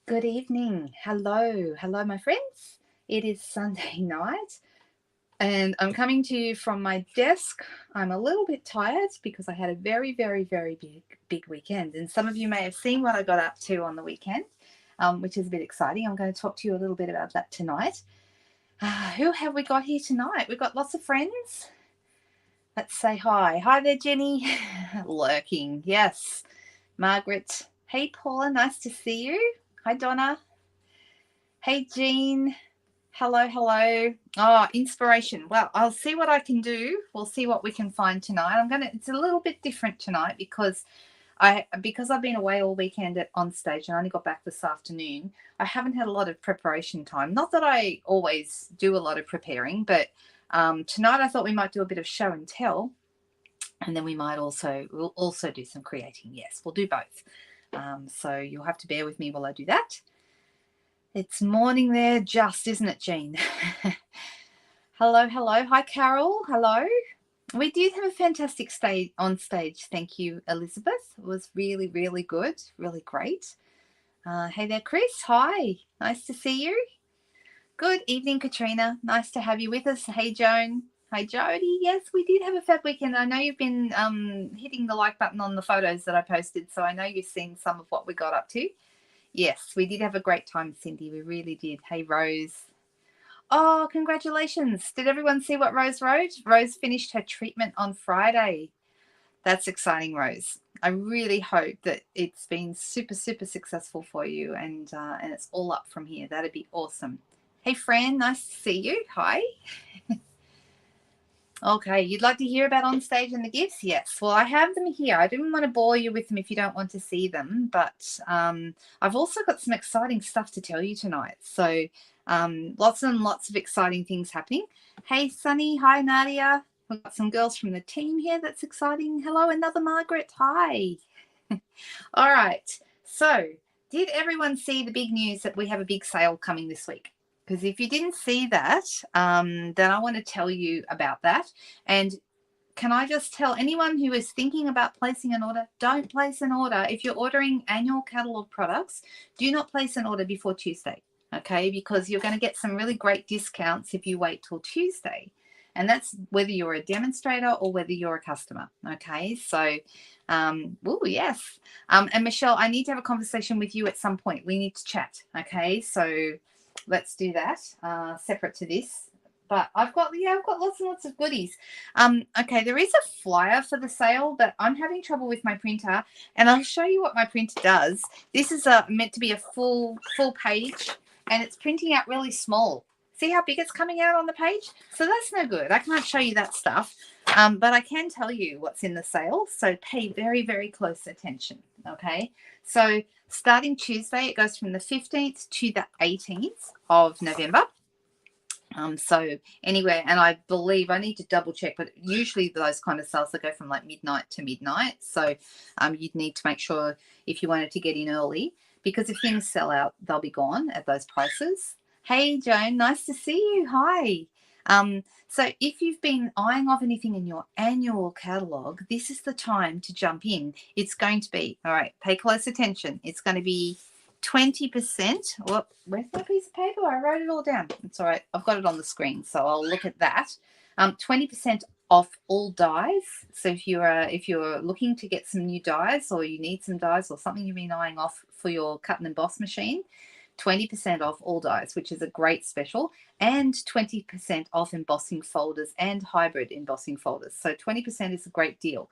Good evening. Hello. Hello, my friends. It is Sunday night and I'm coming to you from my desk. I'm a little bit tired because I had a very big weekend. And some of you may have seen what I got up to on the weekend, which is a bit exciting. I'm going to talk to you a little bit about that tonight. Who have we got here tonight? We've got lots of friends. Let's say hi. Hi there, Jenny. Lurking. Yes. Margaret. Hey, Paula. Nice to see you. Hi, Donna. Hey, Jean. Hello, hello. Oh, inspiration. Well, I'll see what I can do. We'll see what we can find tonight. It's a little bit different tonight because I've been away all weekend at Onstage and I only got back this afternoon. I haven't had a lot of preparation time. Not that I always do a lot of preparing, but tonight I thought we might do a bit of show and tell, and then we'll also do some creating. Yes, we'll do both. So you'll have to bear with me while I do that. It's morning there, isn't it, Jean? Hello, hello. Hi, Carol. Hello. We did have a fantastic stay on stage. Thank you, Elizabeth. It was really good. Really great. Hey there, Chris. Hi. Nice to see you. Good evening, Katrina. Nice to have you with us. Hey, Joan. Hi, Jody. Yes, we did have a fab weekend. I know you've been hitting the like button on the photos that I posted, so I know you've seen some of what we got up to. Yes, we did have a great time, Cindy. We really did. Hey, Rose. Oh, congratulations. Did everyone see what Rose wrote? Rose finished her treatment on Friday. That's exciting, Rose. I really hope that it's been super successful for you and it's all up from here. That'd be awesome. Hey, Fran, nice to see you. Hi. Okay, you'd like to hear about Onstage and the gifts? Yes. Well, I have them here. I didn't want to bore you with them if you don't want to see them, but I've also got some exciting stuff to tell you tonight. So lots and lots of exciting things happening. Hey, Sunny. Hi, Nadia. We've got some girls from the team here. That's exciting. Hello, another Margaret. Hi. All right. So did everyone see the big news that we have a big sale coming this week? Because if you didn't see that, then I want to tell you about that. And can I just tell anyone who is thinking about placing an order, don't place an order. If you're ordering annual catalogue products, do not place an order before Tuesday, okay? Because you're going to get some really great discounts if you wait till Tuesday. And that's whether you're a demonstrator or whether you're a customer, okay? So, oh, yes. And Michelle, I need to have a conversation with you at some point. We need to chat, okay? So let's do that separate to this. But I've got lots and lots of goodies. Okay, there is a flyer for the sale, but I'm having trouble with my printer, and I'll show you what my printer does. This is meant to be a full page, and it's printing out really small. See how big it's coming out on the page? So that's no good. I can't show you that stuff, but I can tell you what's in the sale. So pay very close attention. Okay, so starting Tuesday, it goes from the 15th to the 18th of November. So anywhere, and I believe I need to double check, but usually those kind of sales that go from like midnight to midnight. So you'd need to make sure if you wanted to get in early, because if things sell out, they'll be gone at those prices. Hey, Joan, nice to see you. Hi. So if you've been eyeing off anything in your annual catalogue, this is the time to jump in. It's going to be, all right, pay close attention. It's going to be 20%. Well, where's my piece of paper? I wrote it all down. It's all right. I've got it on the screen, so I'll look at that. 20% off all dies. So if you're looking to get some new dies, or you need some dies, or something you've been eyeing off for your cut and emboss machine, 20% off all dies, which is a great special, and 20% off embossing folders and hybrid embossing folders. So 20% is a great deal.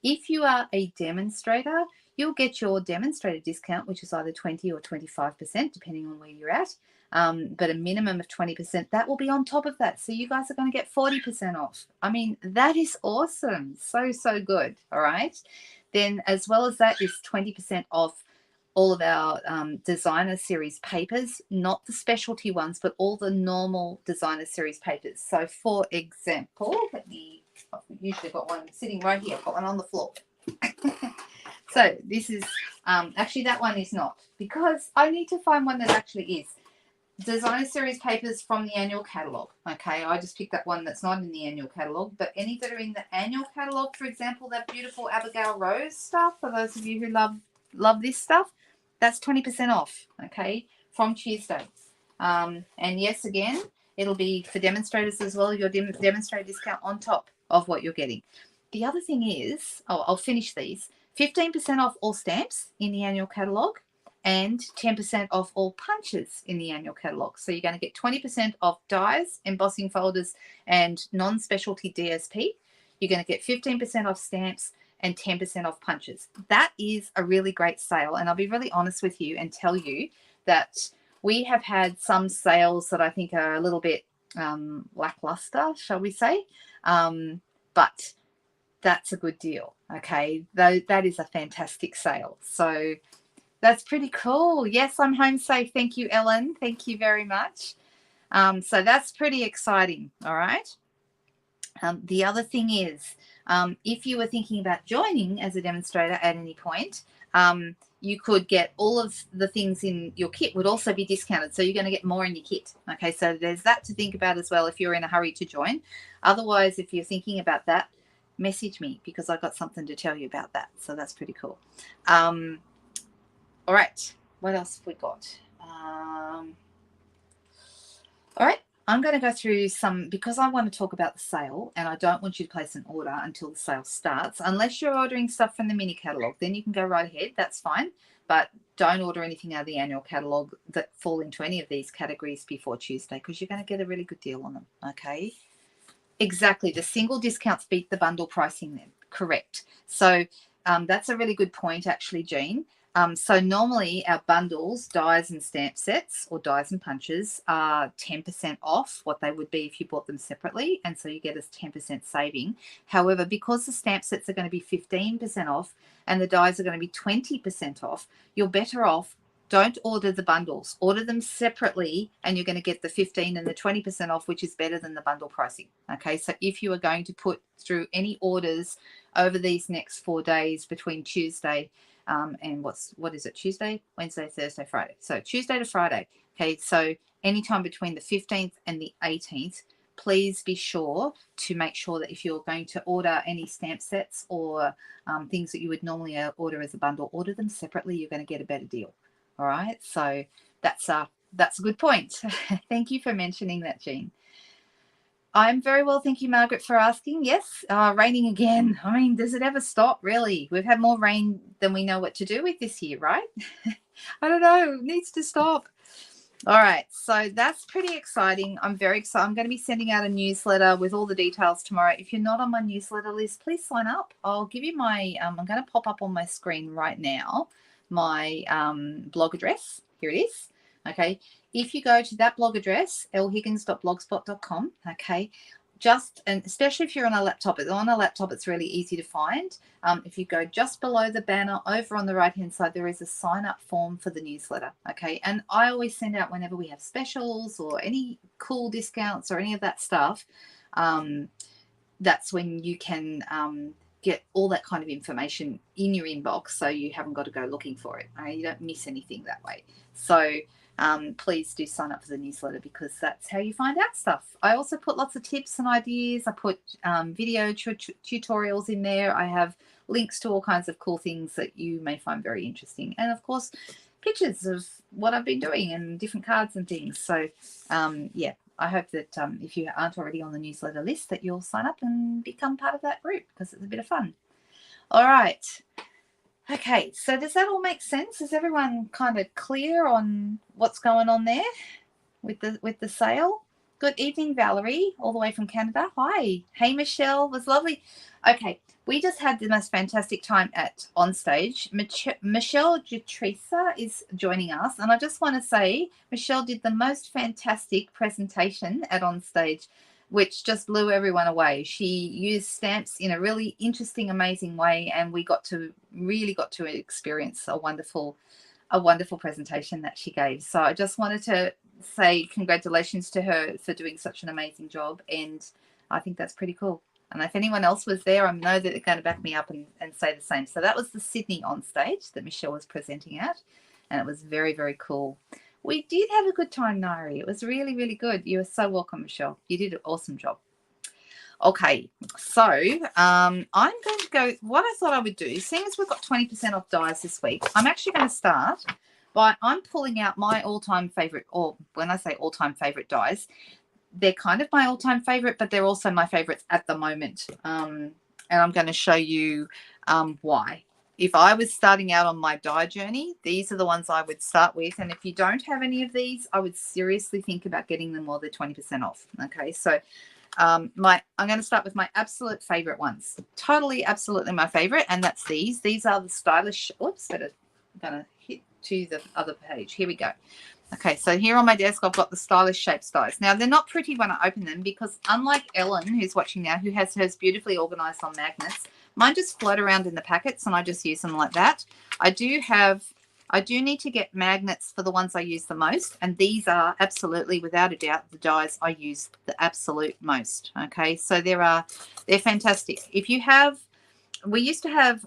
If you are a demonstrator, you'll get your demonstrator discount, which is either 20 or 25%, depending on where you're at, but a minimum of 20%. That will be on top of that. So you guys are going to get 40% off. I mean, that is awesome. So good. All right. Then as well as that is 20% off all of our designer series papers, not the specialty ones, but all the normal designer series papers. So for example, I've usually got one sitting right here. I've got one on the floor. So this is, actually that one is not, because I need to find one that actually is. Designer series papers from the annual catalogue. Okay, I just picked that one that's not in the annual catalogue, but any that are in the annual catalogue, for example, that beautiful Abigail Rose stuff, for those of you who love this stuff, That's 20% off, okay, from Tuesday. And yes, again, it'll be for demonstrators as well, your demonstrator discount on top of what you're getting. The other thing is, I'll finish these, 15% off all stamps in the annual catalogue and 10% off all punches in the annual catalogue. So you're going to get 20% off dies, embossing folders, and non-specialty DSP. You're going to get 15% off stamps and 10% off punches. That is a really great sale. And I'll be really honest with you and tell you that we have had some sales that I think are a little bit lackluster, shall we say. But that's a good deal. Okay. That is a fantastic sale. So that's pretty cool. Yes, I'm home safe. Thank you, Ellen. Thank you very much. So that's pretty exciting. All right. The other thing is, if you were thinking about joining as a demonstrator at any point, you could get all of the things in your kit would also be discounted. So you're going to get more in your kit. Okay, so there's that to think about as well if you're in a hurry to join. Otherwise, if you're thinking about that, message me because I've got something to tell you about that. So that's pretty cool. All right, what else have we got? All right. I'm going to go through some, because I want to talk about the sale and I don't want you to place an order until the sale starts. Unless you're ordering stuff from the mini catalogue, then you can go right ahead. That's fine. But don't order anything out of the annual catalogue that fall into any of these categories before Tuesday because you're going to get a really good deal on them. Okay. Exactly. The single discounts beat the bundle pricing then. Correct. So that's a really good point, actually, Jean. So normally our bundles, dies and stamp sets or dies and punches are 10% off what they would be if you bought them separately. And so you get a 10% saving. However, because the stamp sets are going to be 15% off and the dies are going to be 20% off, you're better off. Don't order the bundles. Order them separately and you're going to get the 15 and the 20% off, which is better than the bundle pricing. Okay, so if you are going to put through any orders over these next 4 days between Tuesday and what is it? Tuesday, Wednesday, Thursday, Friday. So Tuesday to Friday. Okay, so anytime between the 15th and the 18th, please be sure to make sure that if you're going to order any stamp sets or things that you would normally order as a bundle, order them separately. You're going to get a better deal. All right, so that's a good point. Thank you for mentioning that, Jean. I'm very well, thank you, Margaret, for asking. Yes, raining again. I mean, does it ever stop, really? We've had more rain than we know what to do with this year, right? I don't know. It needs to stop. All right, so that's pretty exciting. I'm very excited. I'm going to be sending out a newsletter with all the details tomorrow. If you're not on my newsletter list, please sign up. I'll give you my I'm going to pop up on my screen right now my blog address. Here it is. Okay, if you go to that blog address, lhiggins.blogspot.com, okay, and especially if you're on a laptop, it's really easy to find. If you go just below the banner over on the right hand side, there is a sign up form for the newsletter. Okay, and I always send out whenever we have specials or any cool discounts or any of that stuff. That's when you can get all that kind of information in your inbox, so you haven't got to go looking for it. You don't miss anything that way. So please do sign up for the newsletter because that's how you find out stuff. I also put lots of tips and ideas. I put video tutorials in there. I have links to all kinds of cool things that you may find very interesting. And of course, pictures of what I've been doing and different cards and things. So yeah, I hope that if you aren't already on the newsletter list that you'll sign up and become part of that group because it's a bit of fun. All right. Okay, so does that all make sense? Is everyone kind of clear on what's going on there with the sale? Good evening, Valerie, all the way from Canada. Hi. Hey, Michelle. It was lovely. Okay, we just had the most fantastic time at Onstage. Michelle Jutrisa is joining us, and I just want to say Michelle did the most fantastic presentation at Onstage, which just blew everyone away. She used stamps in a really interesting, amazing way, and we really got to experience a wonderful presentation that she gave. So I just wanted to say congratulations to her for doing such an amazing job, and I think that's pretty cool. And if anyone else was there, I know that they're going to back me up and say the same. So that was the Sydney Onstage that Michelle was presenting at, and it was very, very cool. We did have a good time, Nairi. It was really, really good. You were so welcome, Michelle. You did an awesome job. Okay, so I'm going to go, what I thought I would do, seeing as we've got 20% off dies this week, I'm actually going to start but I'm pulling out my all-time favorite, or when I say all-time favorite dies, they're kind of my all-time favorite, but they're also my favorites at the moment. And I'm going to show you why. If I was starting out on my die journey, these are the ones I would start with. And if you don't have any of these, I would seriously think about getting them while they're 20% off. Okay, so I'm going to start with my absolute favorite ones. Totally, absolutely my favorite, and that's these. These are the stylish. Oops, I'm going to hit to the other page. Here we go. Okay, so here on my desk, I've got the stylish shapes dies. Now, they're not pretty when I open them because unlike Ellen, who's watching now, who has hers beautifully organized on magnets, mine just float around in the packets and I just use them like that. I do need to get magnets for the ones I use the most, and these are absolutely, without a doubt, the dies I use the absolute most. Okay, so they're fantastic. If you have, we used to have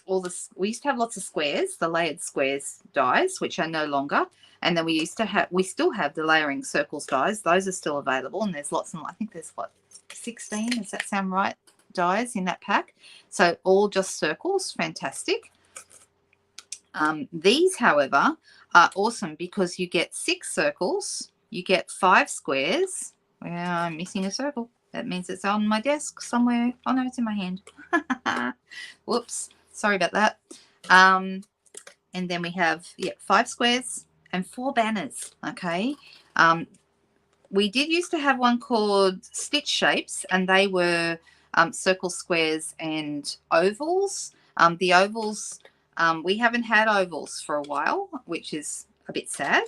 lots of squares, the layered squares dies, which are no longer. And then we still have the layering circles dies. Those are still available, and there's lots of, I think there's 16, does that sound right, dies in that pack. So all just circles, fantastic. These, however, are awesome because you get 6 circles, you get 5 squares. Well, I'm missing a circle. That means it's on my desk somewhere. Oh no, it's in my hand. Whoops, sorry about that. And then we have 5 squares and 4 banners. Okay, we did used to have one called stitch shapes, and they were circles, squares, and ovals. The ovals, we haven't had ovals for a while, which is a bit sad.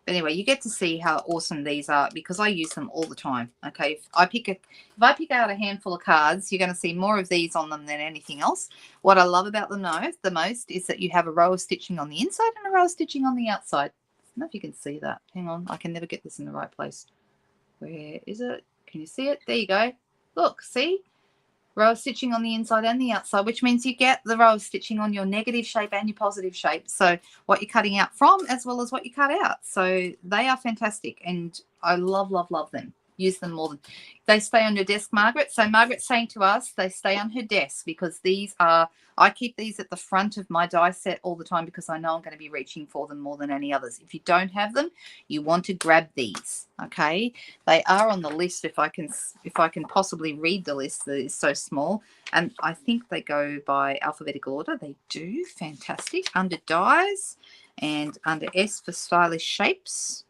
But anyway, you get to see how awesome these are because I use them all the time. Okay, if I pick out a handful of cards, you're going to see more of these on them than anything else. What I love about them the most is that you have a row of stitching on the inside and a row of stitching on the outside. I don't know if you can see that. Hang on, I can never get this in the right place. Where is it? Can you see it? There you go. Look, see? Row of stitching on the inside and the outside, which means you get the row of stitching on your negative shape and your positive shape. So what you're cutting out from as well as what you cut out. So they are fantastic, and I love, love, love them. Use them more than they stay on your desk, Margaret. So Margaret's saying to us they stay on her desk because these are, I keep these at the front of my die set all the time because I know I'm going to be reaching for them more than any others. If you don't have them, you want to grab these. Okay, they are on the list. If I can possibly read the list that is so small, and I think they go by alphabetical order. They do. Fantastic. Under dies and under S for stylish shapes.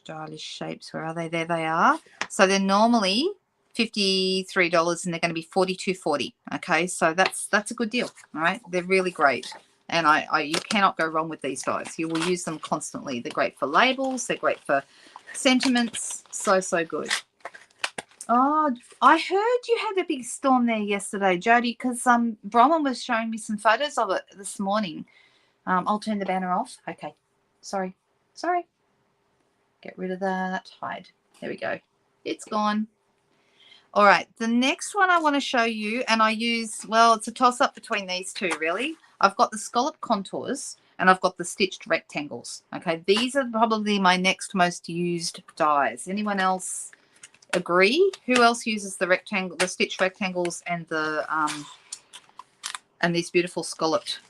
Stylish shapes, where are they? There they are. So they're normally $53 and they're going to be $42.40. Okay, so that's a good deal. All right, they're really great, and you cannot go wrong with these dies. You will use them constantly. They're great for labels, they're great for sentiments. So good. Oh, I heard you had a big storm there yesterday, Jody, because Bronwyn was showing me some photos of it this morning. I'll turn the banner off. Okay, sorry. Get rid of that. Hide. There we go. It's gone. All right. The next one I want to show you, and I use, well, it's a toss-up between these two, really. I've got the scallop contours and I've got the stitched rectangles. Okay. These are probably my next most used dies. Anyone else agree? Who else uses the stitched rectangles and the and these beautiful scalloped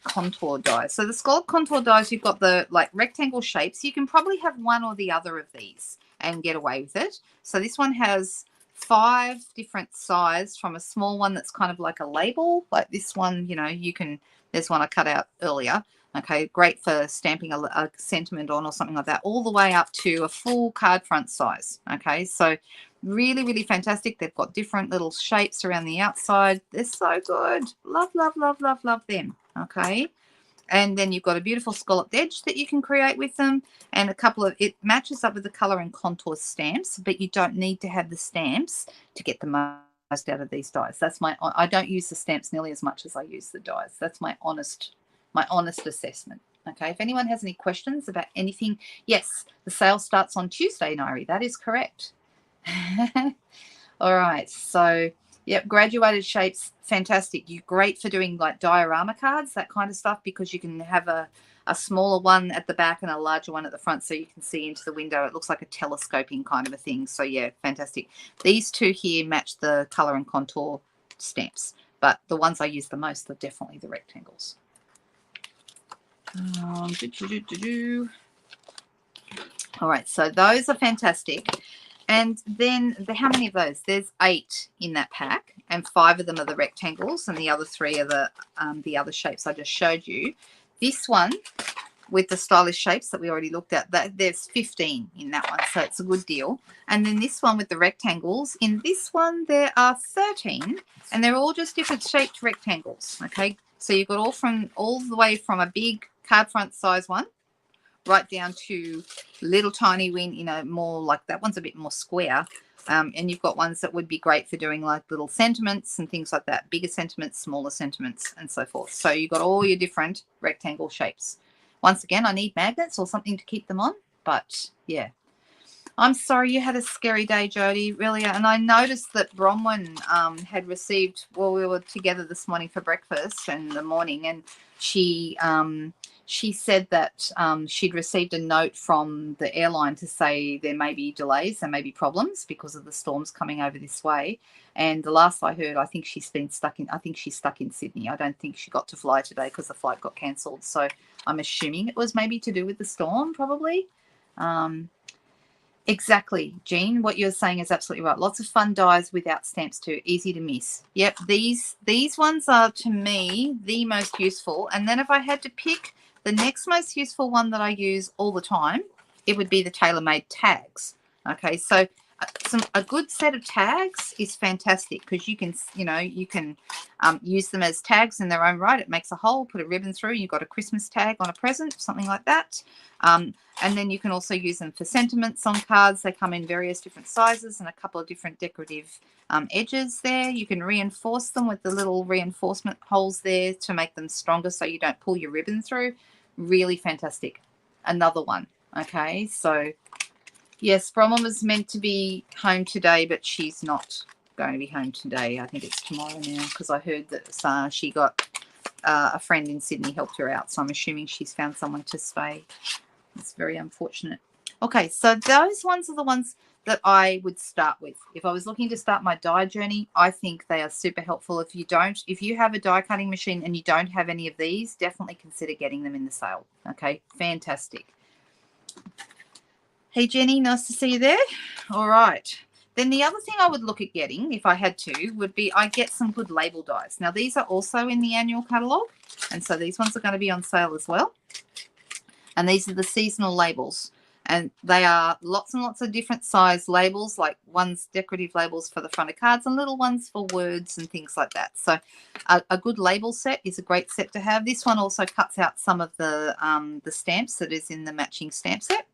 contour dies? So the scallop contour dies, you've got the rectangle shapes. You can probably have one or the other of these and get away with it. So this one has 5 different sizes, from a small one that's kind of like a label, like this one, there's one I cut out earlier. Okay, great for stamping a sentiment on or something like that, all the way up to a full card front size. Okay, so really, really fantastic. They've got different little shapes around the outside. They're so good. Love, love, love, love, love them. Okay, and then you've got a beautiful scalloped edge that you can create with them, and it matches up with the color and contour stamps, but you don't need to have the stamps to get the most out of these dies. I don't use the stamps nearly as much as I use the dies. That's my honest assessment. Okay, if anyone has any questions about anything, yes, the sale starts on Tuesday, Nairi. That is correct. All right, so yep, graduated shapes, fantastic. You're great for doing diorama cards, that kind of stuff, because you can have a smaller one at the back and a larger one at the front so you can see into the window. It looks like a telescoping kind of a thing. So yeah, fantastic. These two here match the color and contour stamps. but the ones I use the most are definitely the rectangles. All right, so those are fantastic. And then how many of those? There's 8 in that pack, and 5 of them are the rectangles, and the other 3 are the other shapes I just showed you. This one with the stylish shapes that we already looked at, there's 15 in that one, so it's a good deal. And then this one with the rectangles, in this one there are 13, and they're all just different shaped rectangles. Okay, so you've got all the way from a big card front size one right down to little tiny wing, you know, more like that one's a bit more square. And you've got ones that would be great for doing like little sentiments and things like that, bigger sentiments, smaller sentiments, and so forth. So you've got all your different rectangle shapes. Once again, I need magnets or something to keep them on, but yeah. I'm sorry you had a scary day, Jody, really. And I noticed that Bronwyn had received, well, we were together this morning for breakfast in the morning, and she said that she'd received a note from the airline to say there may be delays, there may be problems because of the storms coming over this way. And the last I heard, I think she's stuck in Sydney. I don't think she got to fly today because the flight got cancelled. So I'm assuming it was maybe to do with the storm, probably. Exactly, Jean. What you're saying is absolutely right. Lots of fun dies without stamps too. Easy to miss. Yep, these ones are, to me, the most useful. And then if I had to pick the next most useful one that I use all the time, it would be the tailor-made tags. Okay, so a good set of tags is fantastic because you can use them as tags in their own right. It makes a hole, put a ribbon through. You've got a Christmas tag on a present, something like that. And then you can also use them for sentiments on cards. They come in various different sizes and a couple of different decorative edges there. You can reinforce them with the little reinforcement holes there to make them stronger so you don't pull your ribbon through. Really fantastic. Another one. Okay, so yes, Bronwyn was meant to be home today, but she's not going to be home today. I think it's tomorrow now because I heard that she got a friend in Sydney helped her out. So I'm assuming she's found someone to stay. It's very unfortunate. Okay, so those ones are the ones that I would start with. If I was looking to start my die journey, I think they are super helpful. If you have a die cutting machine and you don't have any of these, definitely consider getting them in the sale. Okay, fantastic. Hey, Jenny, nice to see you there. All right. Then the other thing I would look at getting, if I had to, would be I get some good label dies. Now, these are also in the annual catalogue, and so these ones are going to be on sale as well. And these are the seasonal labels. And they are lots and lots of different size labels, like ones decorative labels for the front of cards and little ones for words and things like that. So a good label set is a great set to have. This one also cuts out some of the stamps that is in the matching stamp set,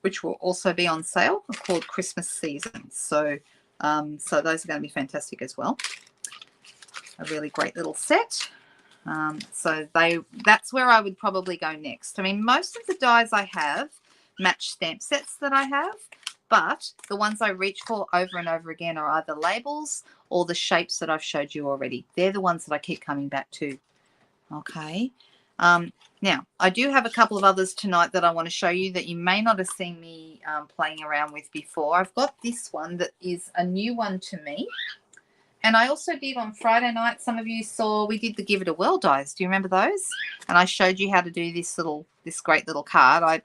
which will also be on sale, called Christmas Season. So so those are going to be fantastic as well. A really great little set. So that's where I would probably go next. I mean, most of the dies I have match stamp sets that I have, but the ones I reach for over and over again are either labels or the shapes that I've showed you already. They're the ones that I keep coming back to. Okay. Now, I do have a couple of others tonight that I want to show you that you may not have seen me playing around with before. I've got this one that is a new one to me. And I also did on Friday night, some of you saw, we did the Give It a Whirl dies. Do you remember those? And I showed you how to do this great little card. I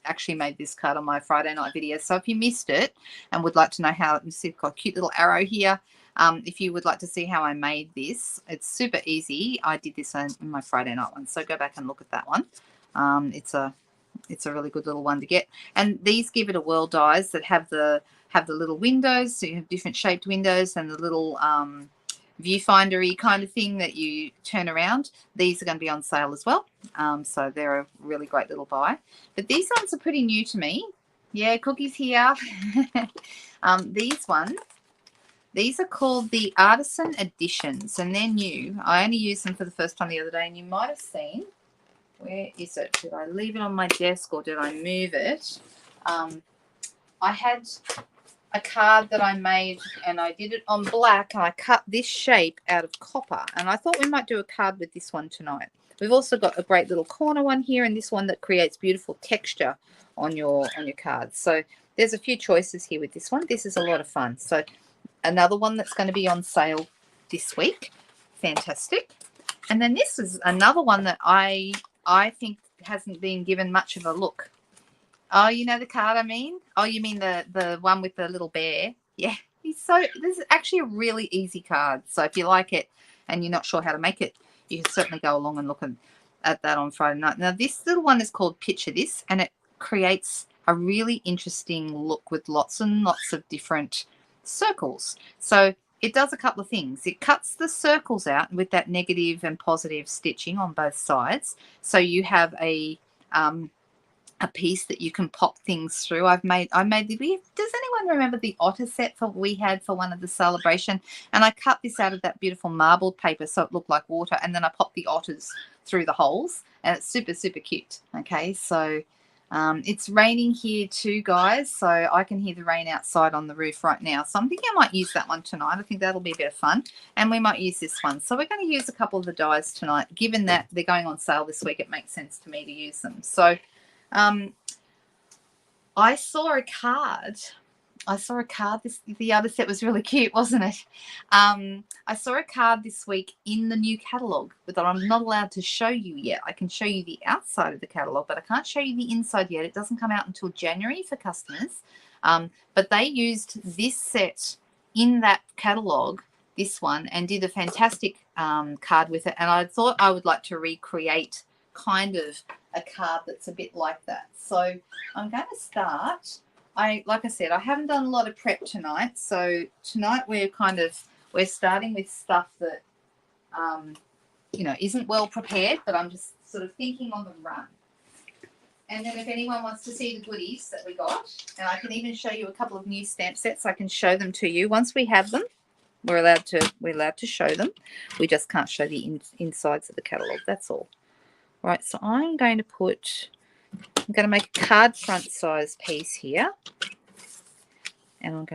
actually made this card on my Friday night video. So if you missed it and would like to know how, you see, it's got a cute little arrow here. If you would like to see how I made this, it's super easy. I did this in my Friday night one. So go back and look at that one. It's a really good little one to get. And these Give It a Whirl dies that have the little windows, so you have different shaped windows and the little viewfinder-y kind of thing that you turn around. These are going to be on sale as well. So they're a really great little buy. But these ones are pretty new to me. Yeah, Cookie's here. These are called the Artisan Editions, and they're new. I only used them for the first time the other day, and you might have seen, where is it? Did I leave it on my desk or did I move it? I had a card that I made and I did it on black and I cut this shape out of copper, and I thought we might do a card with this one tonight. We've also got a great little corner one here and this one that creates beautiful texture on your cards. So there's a few choices here with this one. This is a lot of fun. So another one that's going to be on sale this week. Fantastic. And then this is another one that I think hasn't been given much of a look. Oh, you know the card I mean? Oh, you mean the one with the little bear? Yeah. This is actually a really easy card. So if you like it and you're not sure how to make it, you can certainly go along and look at that on Friday night. Now, this little one is called Picture This, and it creates a really interesting look with lots and lots of different circles. So it does a couple of things. It cuts the circles out with that negative and positive stitching on both sides. So you have a piece that you can pop things through. I made does anyone remember the otter set we had for one of the celebration? And I cut this out of that beautiful marbled paper so it looked like water, and then I popped the otters through the holes, and it's super, super cute. Okay, so it's raining here too, guys, so I can hear the rain outside on the roof right now. So I'm thinking I might use that one tonight. I think that'll be a bit of fun, and we might use this one. So we're going to use a couple of the dies tonight. Given that they're going on sale this week, it makes sense to me to use them. So I saw a card. The other set was really cute, wasn't it? I saw a card this week in the new catalogue that I'm not allowed to show you yet. I can show you the outside of the catalogue, but I can't show you the inside yet. It doesn't come out until January for customers. But they used this set in that catalogue, this one, and did a fantastic card with it. And I thought I would like to recreate kind of a card that's a bit like that. So I'm going to start. Like I said, I haven't done a lot of prep tonight. So tonight we're starting with stuff that isn't well prepared, but I'm just sort of thinking on the run. And then if anyone wants to see the goodies that we got, and I can even show you a couple of new stamp sets, I can show them to you. Once we have them, we're allowed to show them. We just can't show the insides of the catalogue. That's all. Right, so I'm going to make a card front size piece here. And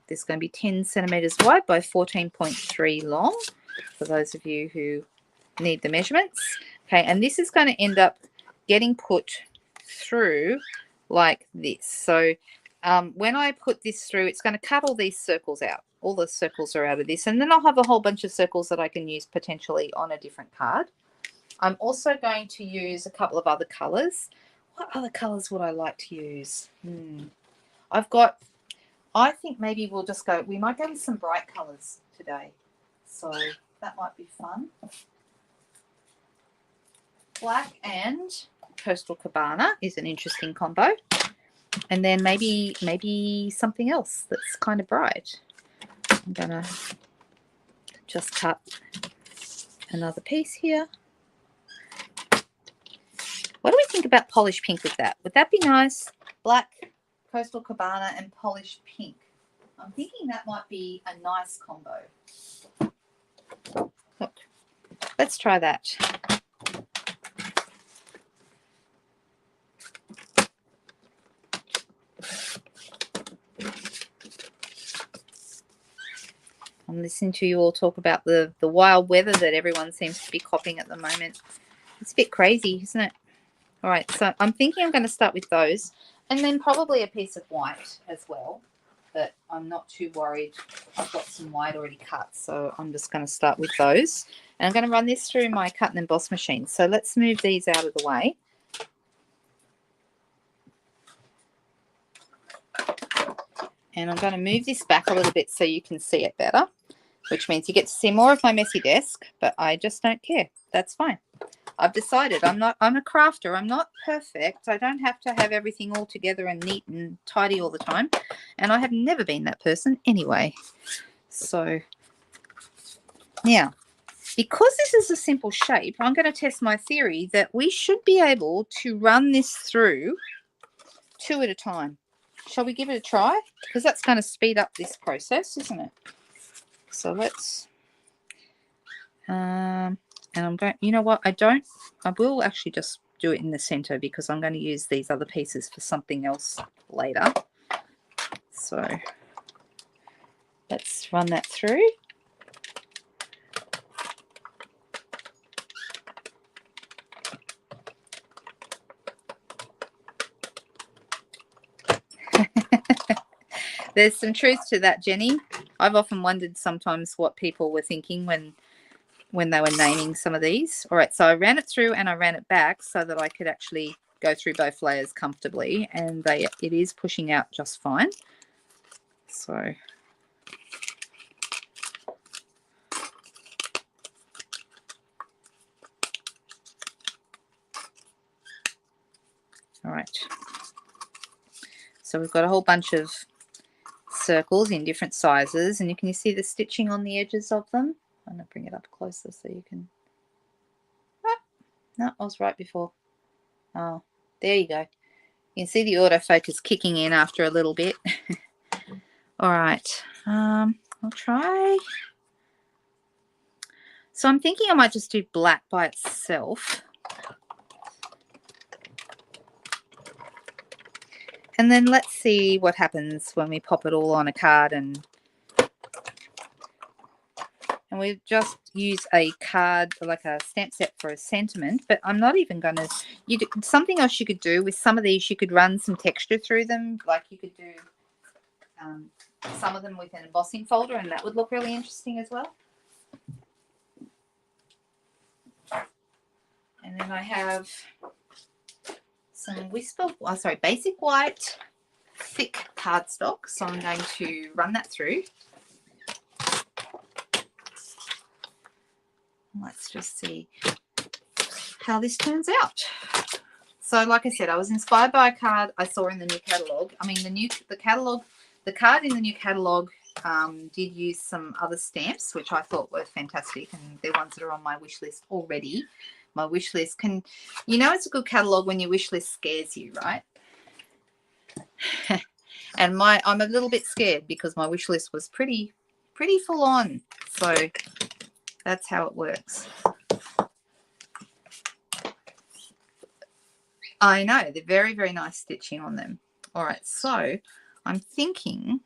there's going to be 10 centimeters wide by 14.3 long for those of you who need the measurements. Okay, and this is going to end up getting put through like this. So when I put this through, it's going to cut all these circles out. All the circles are out of this. And then I'll have a whole bunch of circles that I can use potentially on a different card. I'm also going to use a couple of other colours. What other colours would I like to use? I think maybe we might go with some bright colours today. So that might be fun. Black and Coastal Cabana is an interesting combo. And then maybe something else that's kind of bright. I'm going to just cut another piece here. What do we think about polished pink with that? Would that be nice? Black, Coastal Cabana, and polished pink. I'm thinking that might be a nice combo. Look, let's try that. I'm listening to you all talk about the wild weather that everyone seems to be copping at the moment. It's a bit crazy, isn't it? All right, so I'm thinking I'm going to start with those, and then probably a piece of white as well, but I'm not too worried. I've got some white already cut, so I'm just going to start with those. And I'm going to run this through my cut and emboss machine. So let's move these out of the way. And I'm going to move this back a little bit so you can see it better, which means you get to see more of my messy desk, but I just don't care. That's fine. I've decided I'm a crafter. I'm not perfect. I don't have to have everything all together and neat and tidy all the time. And I have never been that person anyway. So, now, because this is a simple shape, I'm going to test my theory that we should be able to run this through 2 at a time. Shall we give it a try? Because that's going to speed up this process, isn't it? So let's... and I'm going, you know what, I will actually just do it in the center because I'm going to use these other pieces for something else later. So let's run that through. There's some truth to that, Jenny. I've often wondered sometimes what people were thinking when they were naming some of these. All right, so I ran it through and I ran it back so that I could actually go through both layers comfortably, and it is pushing out just fine. So all right, so we've got a whole bunch of circles in different sizes, and you see the stitching on the edges of them. I'm going to bring it up closer so you can. Oh, no, I was right before. Oh, there you go. You can see the autofocus kicking in after a little bit. All right, I'll try. So I'm thinking I might just do black by itself. And then let's see what happens when we pop it all on a card, and we just use a card, like a stamp set for a sentiment. But I'm not even going to, something else you could do with some of these, you could run some texture through them. Like you could do some of them with an embossing folder, and that would look really interesting as well. And then I have some basic white thick cardstock, so I'm going to run that through. Let's just see how this turns out. So like I said, I was inspired by a card I saw in the new catalogue. I mean, the card in the new catalogue did use some other stamps, which I thought were fantastic, and they're ones that are on my wish list already. My wish list it's a good catalogue when your wish list scares you, right? And I'm a little bit scared because my wish list was pretty full on. So that's how it works. I know, they're very, very nice stitching on them. All right, so I'm thinking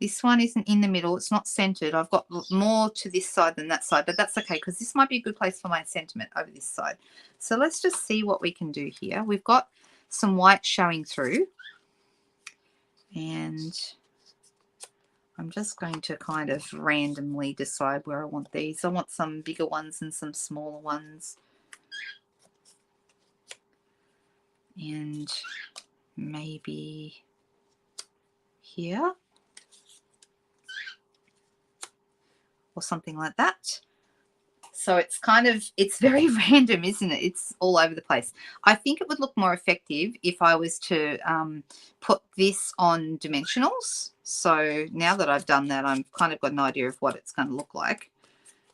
this one isn't in the middle. It's not centered. I've got more to this side than that side, but that's okay because this might be a good place for my sentiment over this side. So let's just see what we can do here. We've got some white showing through, and I'm just going to kind of randomly decide where I want these. I want some bigger ones and some smaller ones. And maybe here. Or something like that. So it's very random, isn't it? It's all over the place. I think it would look more effective if I was to put this on dimensionals. So now that I've done that, I've kind of got an idea of what it's going to look like.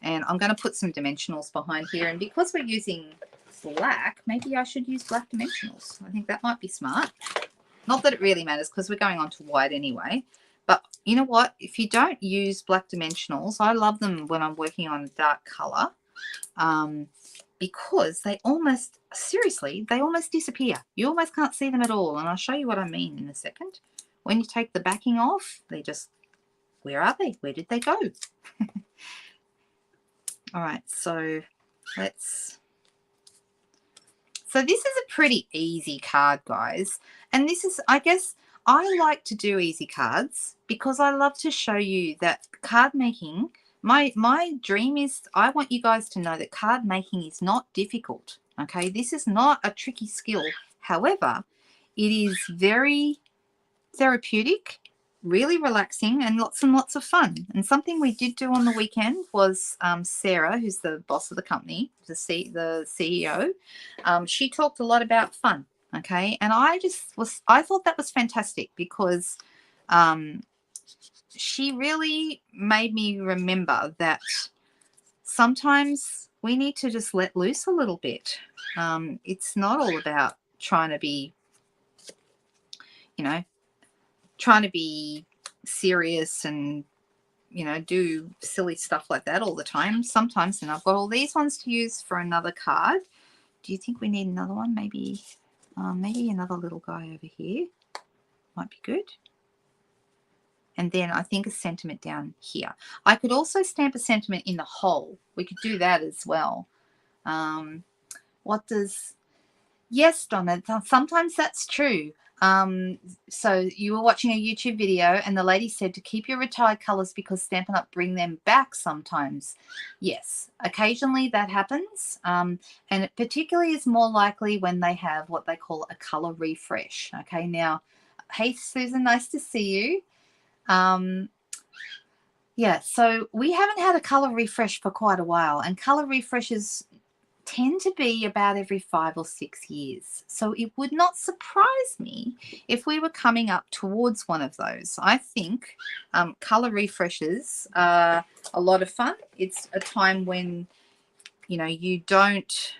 And I'm going to put some dimensionals behind here. And because we're using black, maybe I should use black dimensionals. I think that might be smart. Not that it really matters because we're going on to white anyway. But you know what? If you don't use black dimensionals, I love them when I'm working on a dark color because they almost disappear. You almost can't see them at all. And I'll show you what I mean in a second. When you take the backing off, where are they? Where did they go? All right, so this is a pretty easy card, guys. And this is, I guess, I like to do easy cards because I love to show you that card making, my dream is I want you guys to know that card making is not difficult, okay? This is not a tricky skill. However, it is very therapeutic, really relaxing, and lots of fun. And something we did do on the weekend was Sarah, who's the boss of the company, the CEO, she talked a lot about fun. Okay, and I thought that was fantastic because she really made me remember that sometimes we need to just let loose a little bit. It's not all about trying to be serious and do silly stuff like that all the time. Sometimes, and I've got all these ones to use for another card. Do you think we need another one? Maybe another little guy over here might be good. And then I think a sentiment down here. I could also stamp a sentiment in the hole. We could do that as well. Yes, Donna, sometimes that's true. So you were watching a YouTube video and the lady said to keep your retired colors because Stampin' Up bring them back sometimes. Yes, occasionally that happens. And it particularly is more likely when they have what they call a color refresh. Okay, now, hey Susan, nice to see you. Yeah, so we haven't had a color refresh for quite a while, and color refreshes tend to be about every 5 or 6 years. So it would not surprise me if we were coming up towards one of those. I think color refreshes are a lot of fun. It's a time when, you know, you don't,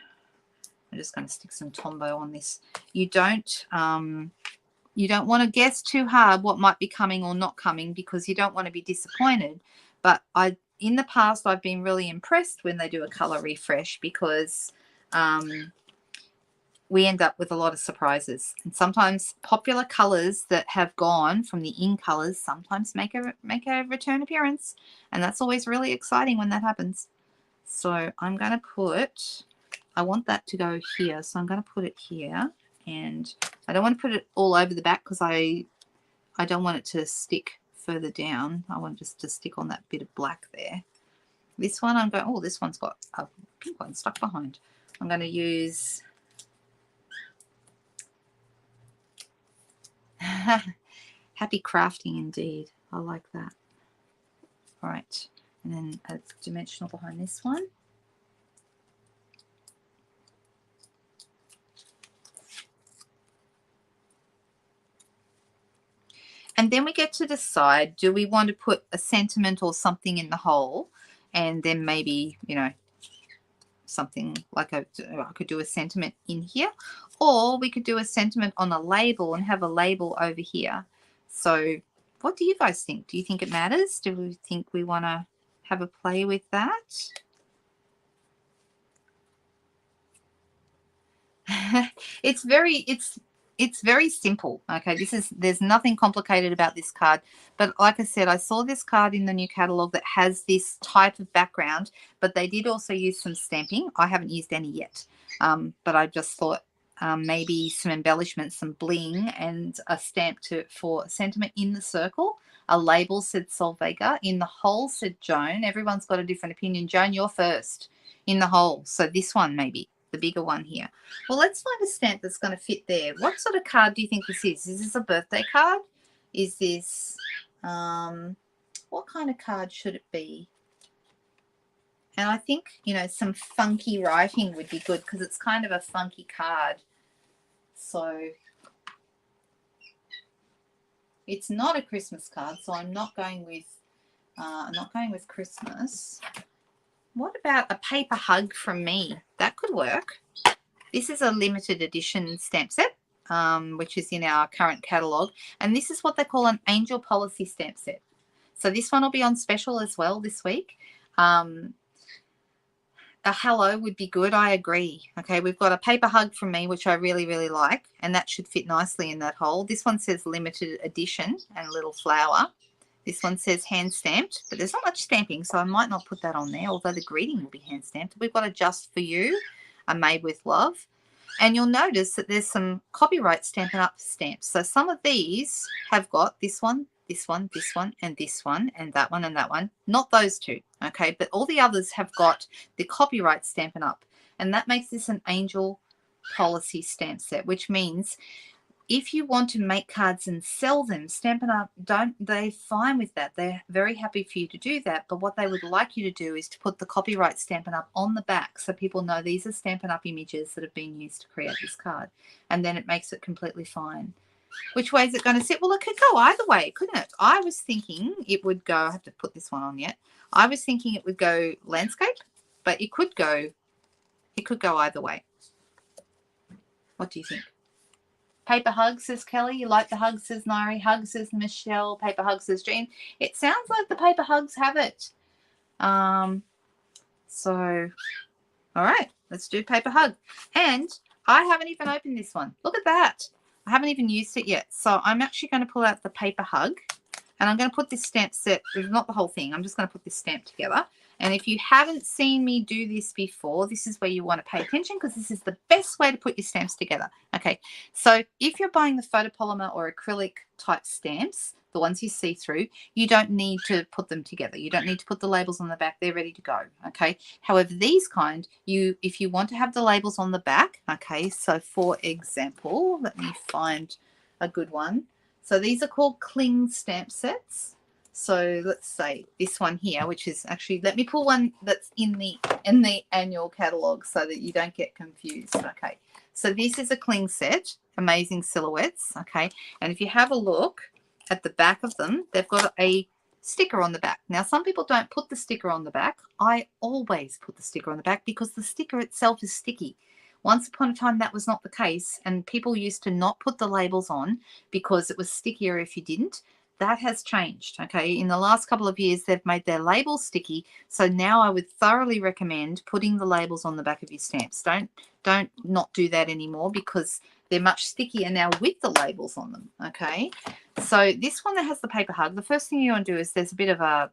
I'm just going to stick some Tombow on this. You don't want to guess too hard what might be coming or not coming because you don't want to be disappointed. But in the past, I've been really impressed when they do a color refresh because we end up with a lot of surprises. And sometimes popular colors that have gone from the in colors sometimes make a return appearance. And that's always really exciting when that happens. So I'm going to put, I want that to go here. So I'm going to put it here. And I don't want to put it all over the back because I don't want it to stick further down. I want just to stick on that bit of black there. This one I'm going, oh, this one's got a pink one stuck behind. I'm going to use happy crafting indeed. I like that. All right, and then a dimensional behind this one. And then we get to decide, do we want to put a sentiment or something in the hole? And then maybe, you know, something like I could do a sentiment in here. Or we could do a sentiment on a label and have a label over here. So what do you guys think? Do you think it matters? Do we think we want to have a play with that? It's very simple. Okay, there's nothing complicated about this card, but like I said, I saw this card in the new catalog that has this type of background, but they did also use some stamping. I haven't used any yet, but I just thought maybe some embellishments, some bling, and a stamp for sentiment in the circle. A label said Solvega. In the hole said Joan. Everyone's got a different opinion. Joan, you're first in the hole, so this one maybe. The bigger one here. Well, let's find a stamp that's going to fit there. What sort of card do you think this is? Is this a birthday card? Is this, what kind of card should it be? And I think, you know, some funky writing would be good because it's kind of a funky card. So it's not a Christmas card, so I'm not going with Christmas. What about a paper hug from me? That could work. This is a limited edition stamp set, which is in our current catalogue. And this is what they call an Angel Policy stamp set. So this one will be on special as well this week. A hello would be good. I agree. Okay, we've got a paper hug from me, which I really, really like. And that should fit nicely in that hole. This one says limited edition and a little flower. This one says hand stamped, but there's not much stamping, so I might not put that on there, although the greeting will be hand stamped. We've got a Just For You, a Made With Love. And you'll notice that there's some copyright Stampin' Up stamps. So some of these have got this one, this one, this one, and this one, and that one, and that one. Not those two, okay? But all the others have got the copyright Stampin' Up. And that makes this an Angel Policy stamp set, which means if you want to make cards and sell them, Stampin' Up, they're fine with that. They're very happy for you to do that. But what they would like you to do is to put the copyright Stampin' Up on the back so people know these are Stampin' Up images that have been used to create this card. And then it makes it completely fine. Which way is it going to sit? Well, it could go either way, couldn't it? I was thinking it would go, I have to put this one on yet. I was thinking it would go landscape, but it could go either way. What do you think? Paper hug, says Kelly. You like the hug, says Nairi. Hug, says Michelle. Paper hug, says Jean. It sounds like the paper hugs have it. So, all right, let's do paper hug. And I haven't even opened this one. Look at that. I haven't even used it yet. So I'm actually going to pull out the paper hug. And I'm going to put this stamp set, not the whole thing. I'm just going to put this stamp together. And if you haven't seen me do this before, this is where you want to pay attention, because this is the best way to put your stamps together. Okay, so if you're buying the photopolymer or acrylic type stamps, the ones you see through, you don't need to put them together. You don't need to put the labels on the back. They're ready to go. Okay, however, these kind, if you want to have the labels on the back, okay, so for example, let me find a good one. So these are called cling stamp sets. So let's say this one here, which is actually, let me pull one that's in the annual catalogue so that you don't get confused. Okay, so this is a cling set, Amazing Silhouettes. Okay, and if you have a look at the back of them, they've got a sticker on the back. Now, some people don't put the sticker on the back. I always put the sticker on the back because the sticker itself is sticky. Once upon a time, that was not the case, and people used to not put the labels on because it was stickier if you didn't. That has changed. Okay, in the last couple of years, they've made their labels sticky. So now I would thoroughly recommend putting the labels on the back of your stamps. Don't not do that anymore, because they're much stickier now with the labels on them. Okay, so this one that has the paper hug, the first thing you want to do is there's a bit of a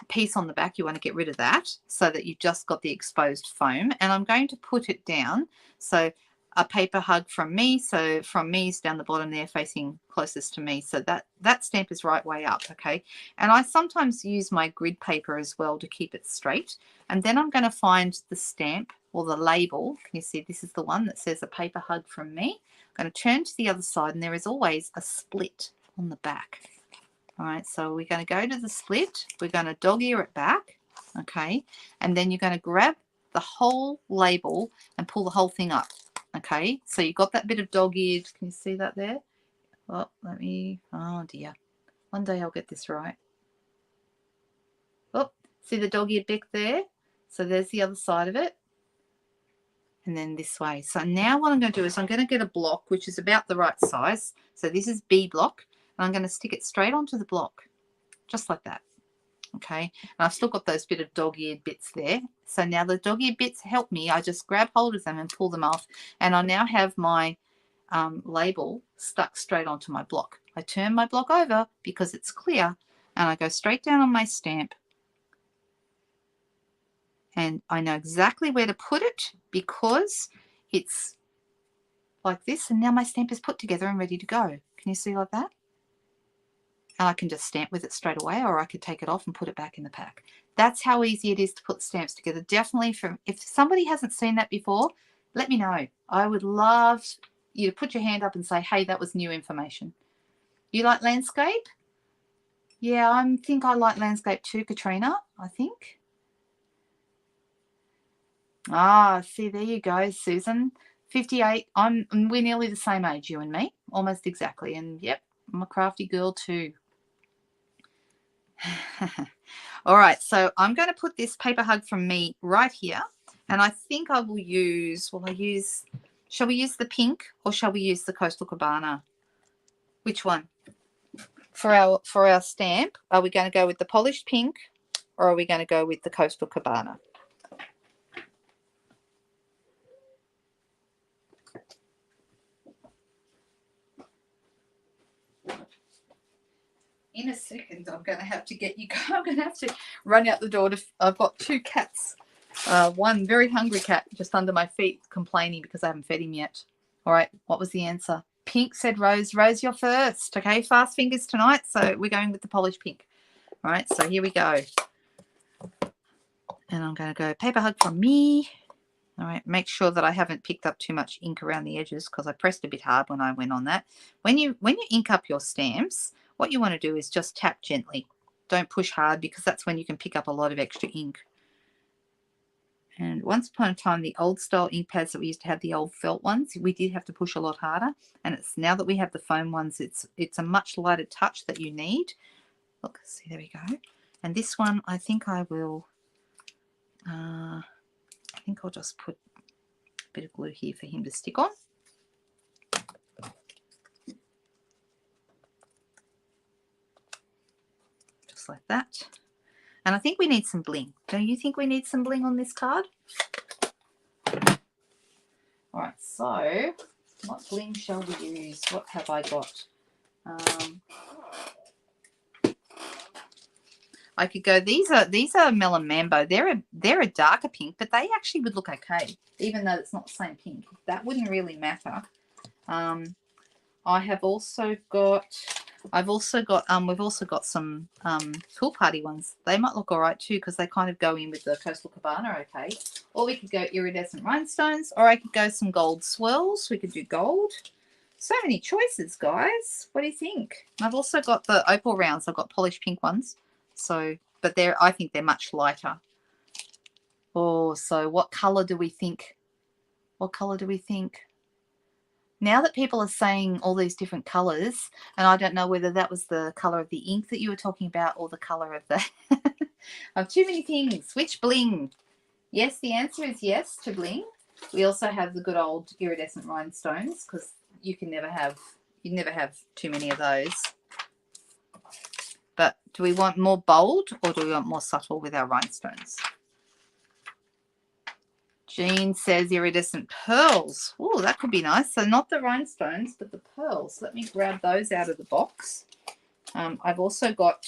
piece on the back. You want to get rid of that so that you've just got the exposed foam, and I'm going to put it down. So a paper hug from me, so from me is down the bottom there facing closest to me, so that stamp is right way up. Okay, and I sometimes use my grid paper as well to keep it straight, and then I'm going to find the stamp or the label. Can you see this is the one that says a paper hug from me? I'm going to turn to the other side, and there is always a split on the back. All right, so we're going to go to the split, we're going to dog ear it back. Okay, and then you're going to grab the whole label and pull the whole thing up. Okay, so you've got that bit of dog-eared. Can you see that there? Well, oh dear. One day I'll get this right. Oh, see the dog-eared back there? So there's the other side of it. And then this way. So now what I'm going to do is I'm going to get a block, which is about the right size. So this is B block. And I'm going to stick it straight onto the block, just like that. Okay, and I've still got those bit of dog-eared bits there. So now the dog-eared bits help me. I just grab hold of them and pull them off, and I now have my label stuck straight onto my block. I turn my block over because it's clear, and I go straight down on my stamp, and I know exactly where to put it because it's like this, and now my stamp is put together and ready to go. Can you see like that? And I can just stamp with it straight away, or I could take it off and put it back in the pack. That's how easy it is to put stamps together. Definitely, if somebody hasn't seen that before, let me know. I would love you to put your hand up and say, hey, that was new information. You like landscape? Yeah, I think I like landscape too, Katrina, I think. Ah, see, there you go, Susan. 58. We're nearly the same age, you and me, almost exactly. And yep, I'm a crafty girl too. All right, so I'm going to put this paper hug from me right here, and I think I will use, shall we use the pink or shall we use the Coastal Cabana? Which one? For our stamp, are we going to go with the polished pink or are we going to go with the Coastal Cabana? In a second, I'm going to have to get you going. I'm going to have to run out the door. I've got two cats. One very hungry cat just under my feet complaining because I haven't fed him yet. All right, what was the answer? Pink, said Rose. Rose, you're first. Okay, fast fingers tonight. So we're going with the polished pink. All right, so here we go. And I'm going to go paper hug from me. All right, make sure that I haven't picked up too much ink around the edges because I pressed a bit hard when I went on that. When you ink up your stamps, what you want to do is just tap gently. Don't push hard because that's when you can pick up a lot of extra ink. And once upon a time, the old style ink pads that we used to have, the old felt ones, we did have to push a lot harder. And it's now that we have the foam ones, it's a much lighter touch that you need. Look, see, there we go. And this one, I think I will, I think I'll just put a bit of glue here for him to stick on. Just like that. And I think we need some bling. Don't you think we need some bling on this card? All right, so what bling shall we use? What have I got? I could go, these are Melon Mambo. They're a darker pink, but they actually would look okay, even though it's not the same pink. That wouldn't really matter. I've also got we've also got some pool party ones. They might look all right too, because they kind of go in with the Coastal Cabana, okay. Or we could go iridescent rhinestones, or I could go some gold swirls. We could do gold. So many choices, guys. What do you think? I've also got the opal rounds. I've got polished pink ones. So, but I think they're much lighter. Oh, so what color do we think? What color do we think? Now that people are saying all these different colors, and I don't know whether that was the color of the ink that you were talking about or the color of the of too many things. Which bling? Yes, the answer is yes to bling. We also have the good old iridescent rhinestones, because you'd never have too many of those. But do we want more bold, or do we want more subtle with our rhinestones? Jean says iridescent pearls. Oh, that could be nice. So not the rhinestones, but the pearls. Let me grab those out of the box. I've also got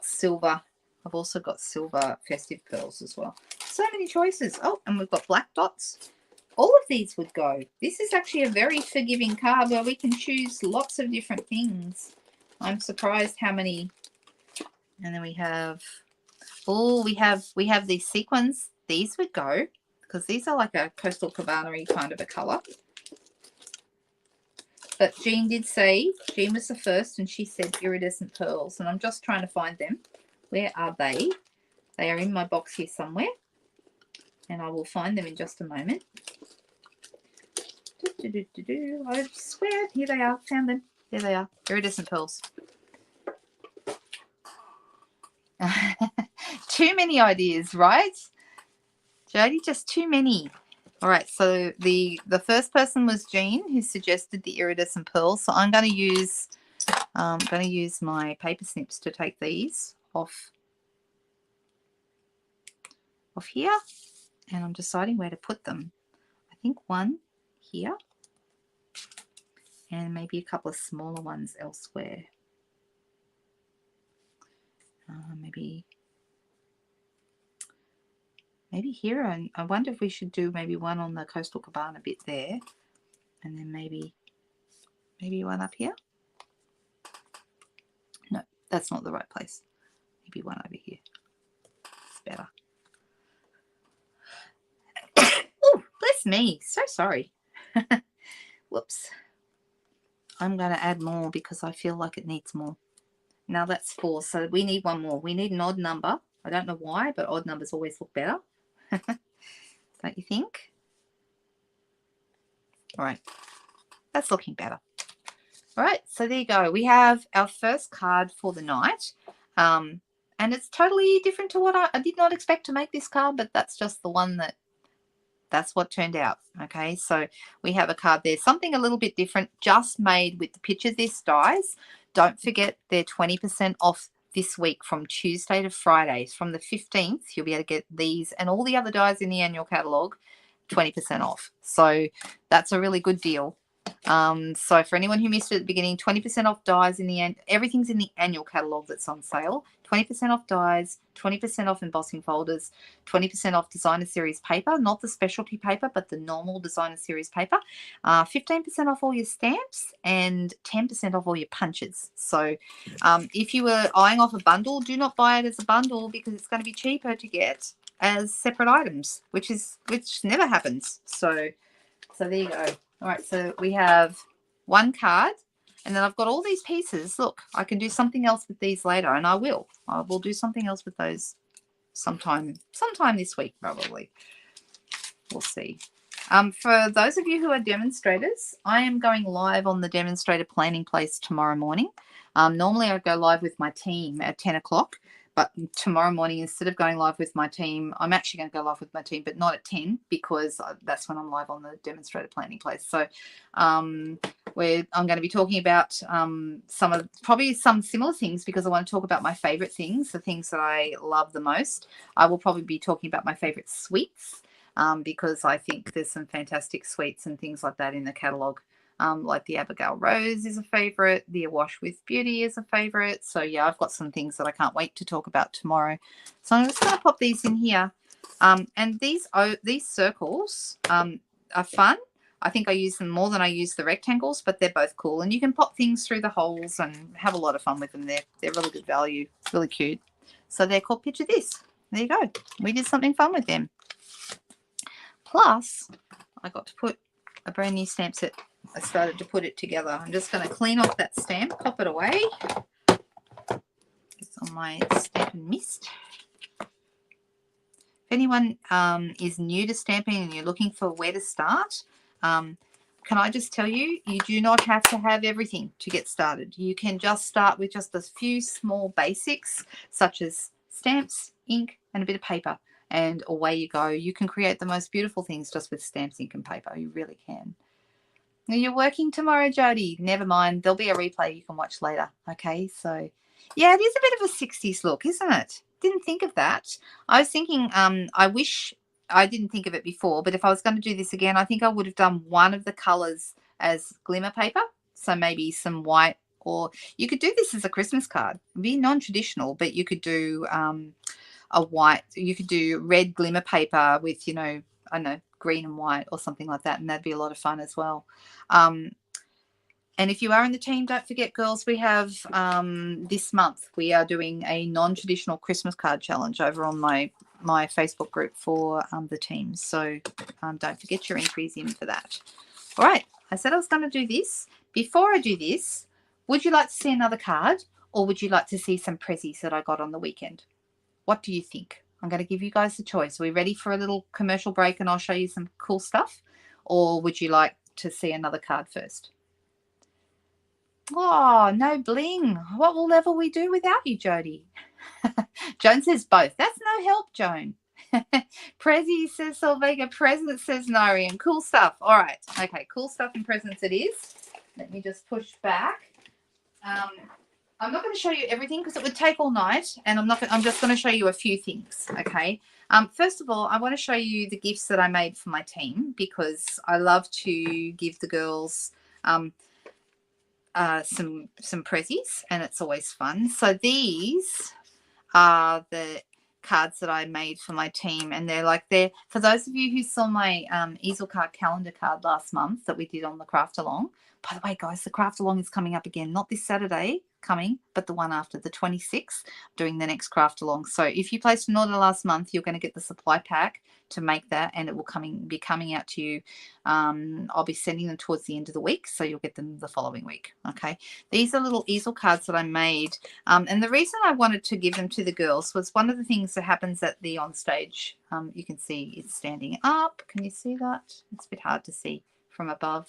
silver. I've also got silver festive pearls as well. So many choices. Oh, and we've got black dots. All of these would go. This is actually a very forgiving card where we can choose lots of different things. I'm surprised how many. And then we have, oh, we have these sequins. These would go, because these are like a Coastal Cabana-y kind of a colour. But Jean did say, Jean was the first, and she said iridescent pearls. And I'm just trying to find them. Where are they? They are in my box here somewhere. And I will find them in just a moment. I swear, here they are. Found them. There they are. Iridescent pearls. Too many ideas, right? Jody, just too many. All right, so the first person was Jean, who suggested the iridescent pearls. So I'm going to use my paper snips to take these off here, and I'm deciding where to put them. I think one here, and maybe a couple of smaller ones elsewhere. Maybe here, and I wonder if we should do maybe one on the Coastal Cabana bit there, and then maybe one up here. No, that's not the right place. Maybe one over here. It's better. Oh, bless me. So sorry. Whoops. I'm going to add more because I feel like it needs more. Now that's 4, so we need one more. We need an odd number. I don't know why, but odd numbers always look better. Don't you think? All right. That's looking better. All right, so there you go. We have our first card for the night. And it's totally different to what I did not expect to make this card, but that's just the one that's what turned out. Okay, so we have a card there, something a little bit different, just made with the Picture This dies. Don't forget they're 20% off this week from Tuesday to Friday. From the 15th, you'll be able to get these and all the other dies in the annual catalogue 20% off. So that's a really good deal. So for anyone who missed it at the beginning, 20% off dies in the end. Everything's in the annual catalogue that's on sale. 20% off dies, 20% off embossing folders, 20% off designer series paper, not the specialty paper, but the normal designer series paper. 15% off all your stamps and 10% off all your punches. So if you were eyeing off a bundle, do not buy it as a bundle because it's going to be cheaper to get as separate items, which never happens. So there you go. All right, so we have one card, and then I've got all these pieces. Look, I can do something else with these later, and I will do something else with those sometime this week, probably. We'll see. For those of you who are demonstrators, I am going live on the demonstrator planning place tomorrow morning. Normally I go live with my team at 10 o'clock. But tomorrow morning, instead of going live with my team, I'm actually going to go live with my team, but not at 10 because that's when I'm live on the demonstrator planning place. So I'm going to be talking about probably some similar things because I want to talk about my favorite things, the things that I love the most. I will probably be talking about my favorite sweets because I think there's some fantastic sweets and things like that in the catalogue. Like the Abigail Rose is a favorite. The Awash with Beauty is a favorite. So yeah, I've got some things that I can't wait to talk about tomorrow. So I'm just going to pop these in here. And these circles are fun. I think I use them more than I use the rectangles, but they're both cool. And you can pop things through the holes and have a lot of fun with them. They're really good value. It's really cute. So they're called Picture This. There you go. We did something fun with them. Plus, I got to put a brand new stamp set. I started to put it together. I'm just going to clean off that stamp, pop it away. It's on my Stampin' Mist. If anyone is new to stamping and you're looking for where to start, can I just tell you, you do not have to have everything to get started. You can just start with just a few small basics, such as stamps, ink, and a bit of paper, and away you go. You can create the most beautiful things just with stamps, ink, and paper. You really can. Now, you're working tomorrow, Jody. Never mind. There'll be a replay you can watch later. Okay, so yeah, it is a bit of a 60s look, isn't it? Didn't think of that. I was thinking, I wish I didn't think of it before, but if I was going to do this again, I think I would have done one of the colors as glimmer paper. So maybe some white, or you could do this as a Christmas card. It'd be non-traditional, but you could do a white, you could do red glimmer paper with, you know, I don't know, green and white or something like that, and that'd be a lot of fun as well. And if you are in the team, don't forget, girls, we have this month we are doing a non-traditional Christmas card challenge over on my Facebook group for the team. So don't forget your entries in for that. All right, I said I was going to do this. Before I do this, would you like to see another card, or would you like to see some prezzies that I got on the weekend? What do you think? I'm going to give you guys the choice. Are we ready for a little commercial break and I'll show you some cool stuff? Or would you like to see another card first? Oh, no bling. What will level we do without you, Jody? Joan says both. That's no help, Joan. Prezi says Solvega. Presents says Narian. Cool stuff. All right. Okay, cool stuff and presents it is. Let me just push back. I'm not going to show you everything because it would take all night, and I'm just going to show you a few things, okay? First of all, I want to show you the gifts that I made for my team, because I love to give the girls some prezzies, and it's always fun. So these are the cards that I made for my team, and they're for those of you who saw my easel card calendar card last month that we did on the craft along. By the way, guys, the craft along is coming up again, not this Saturday coming, but the one after, the 26th, doing the next craft along. So if you placed an order last month, you're going to get the supply pack to make that, and it will be coming out to you. I'll be sending them towards the end of the week, so you'll get them the following week. Okay, these are little easel cards that I made, and the reason I wanted to give them to the girls was one of the things that happens at the Onstage. You can see it's standing up. Can you see that? It's a bit hard to see from above.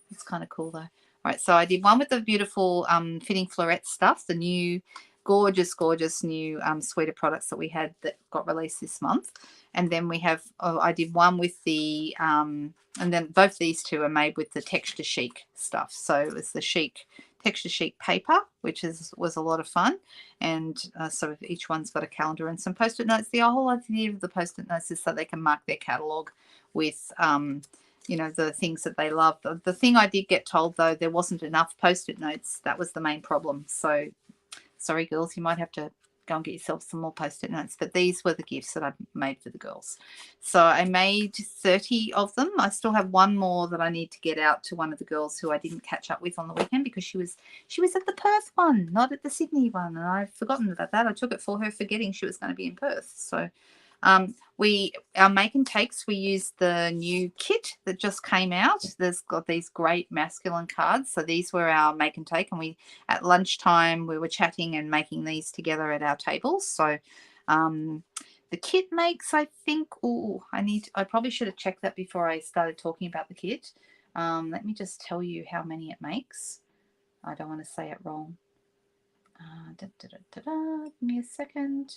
It's kind of cool though. All right, so I did one with the beautiful fitting floret stuff, the new gorgeous new suite of products that we had that got released this month. And then we have, I did one with the, and then both these two are made with the texture chic stuff. So it was the chic, texture chic paper, which was a lot of fun. And so each one's got a calendar and some Post-it notes. The whole idea of the Post-it notes is so they can mark their catalogue with, you know, the things that they love. The thing I did get told, though, there wasn't enough Post-it notes. That was the main problem. So sorry, girls, you might have to go and get yourself some more Post-it notes. But these were the gifts that I made for the girls. So I made 30 of them. I still have one more that I need to get out to one of the girls who I didn't catch up with on the weekend, because she was at the Perth one, not at the Sydney one. And I've forgotten about that. I took it for her, forgetting she was going to be in Perth. So our make and takes, we used the new kit that just came out. There's got these great masculine cards. So these were our make and take, and at lunchtime we were chatting and making these together at our tables. So the kit makes, I think, I probably should have checked that before I started talking about the kit. Let me just tell you how many it makes. I don't want to say it wrong. Give me a second.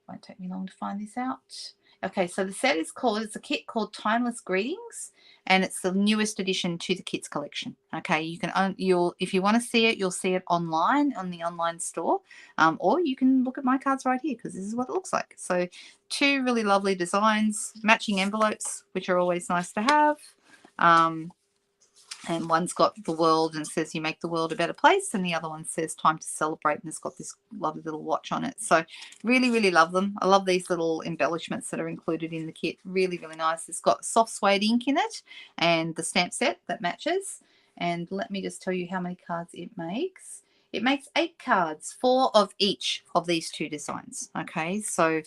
Won't take me long to find this out. Okay, so the set is it's a kit called Timeless Greetings, and it's the newest addition to the kits collection. Okay, you can if you want to see it, you'll see it online on the online store, or you can look at my cards right here, because this is what it looks like. So 2 really lovely designs, matching envelopes, which are always nice to have. And one's got the world and says you make the world a better place, and the other one says time to celebrate, and it's got this lovely little watch on it. So really, really love them. I love these little embellishments that are included in the kit. Really, really nice. It's got soft suede ink in it and the stamp set that matches. And let me just tell you how many cards it makes. It makes 8 cards, 4 of each of these 2 designs. Okay, so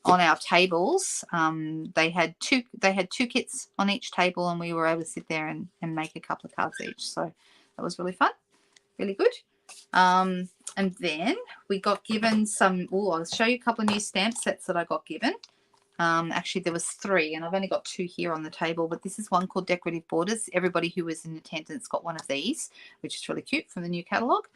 on our tables, they had two kits on each table, and we were able to sit there and make a couple of cards each. So that was really fun, really good. And then we got given some. Oh, I'll show you a couple of new stamp sets that I got given. Actually, there was 3, and I've only got 2 here on the table, but this is one called Decorative Borders. Everybody who was in attendance got one of these, which is really cute, from the new catalogue.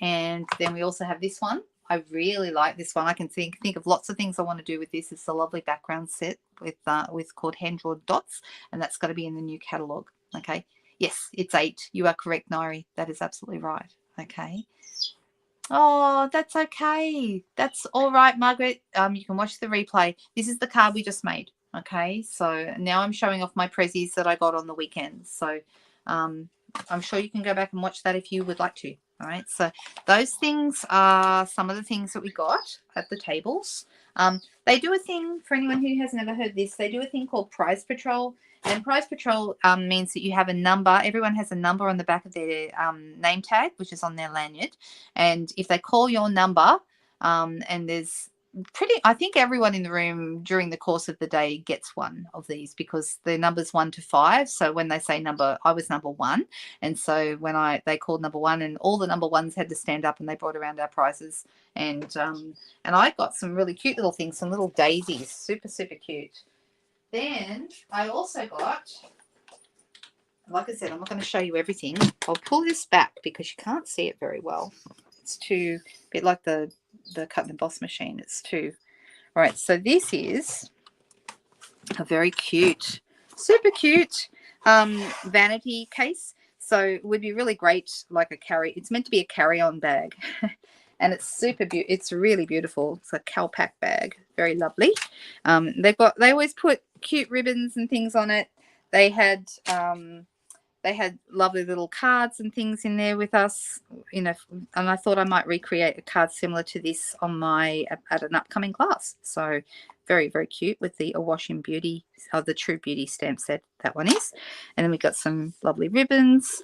And then we also have this one. I really like this one. I can think of lots of things I want to do with this. It's a lovely background set with called Hand Drawn Dots, and that's got to be in the new catalogue. Okay. Yes, it's 8. You are correct, Nairi. That is absolutely right. Okay. Oh, that's okay. That's all right, Margaret. You can watch the replay. This is the card we just made. Okay. So now I'm showing off my prezzies that I got on the weekend. So I'm sure you can go back and watch that if you would like to. All right, so those things are some of the things that we got at the tables. They do a thing, for anyone who has never heard this, they do a thing called Prize Patrol. And Prize Patrol means that you have a number. Everyone has a number on the back of their name tag, which is on their lanyard. And if they call your number, and there's I think everyone in the room during the course of the day gets one of these, because the number's 1 to 5. So when they say number, I was number 1. And so when they called number 1, and all the number 1s had to stand up, and they brought around our prizes. And I got some really cute little things, some little daisies, super, super cute. Then I also got, like I said, I'm not going to show you everything. I'll pull this back because you can't see it very well. It's a bit like the cut and emboss machine. It's too. All right, so this is a very cute, super cute vanity case. So it would be really great, like it's meant to be a carry-on bag. And it's super beautiful. It's really beautiful. It's a Calpac bag. Very lovely. They always put cute ribbons and things on it. They had lovely little cards and things in there with us, and I thought I might recreate a card similar to this at an upcoming class. So very, very cute with the Awash in Beauty, the True Beauty stamp set, that one is. And then we got some lovely ribbons.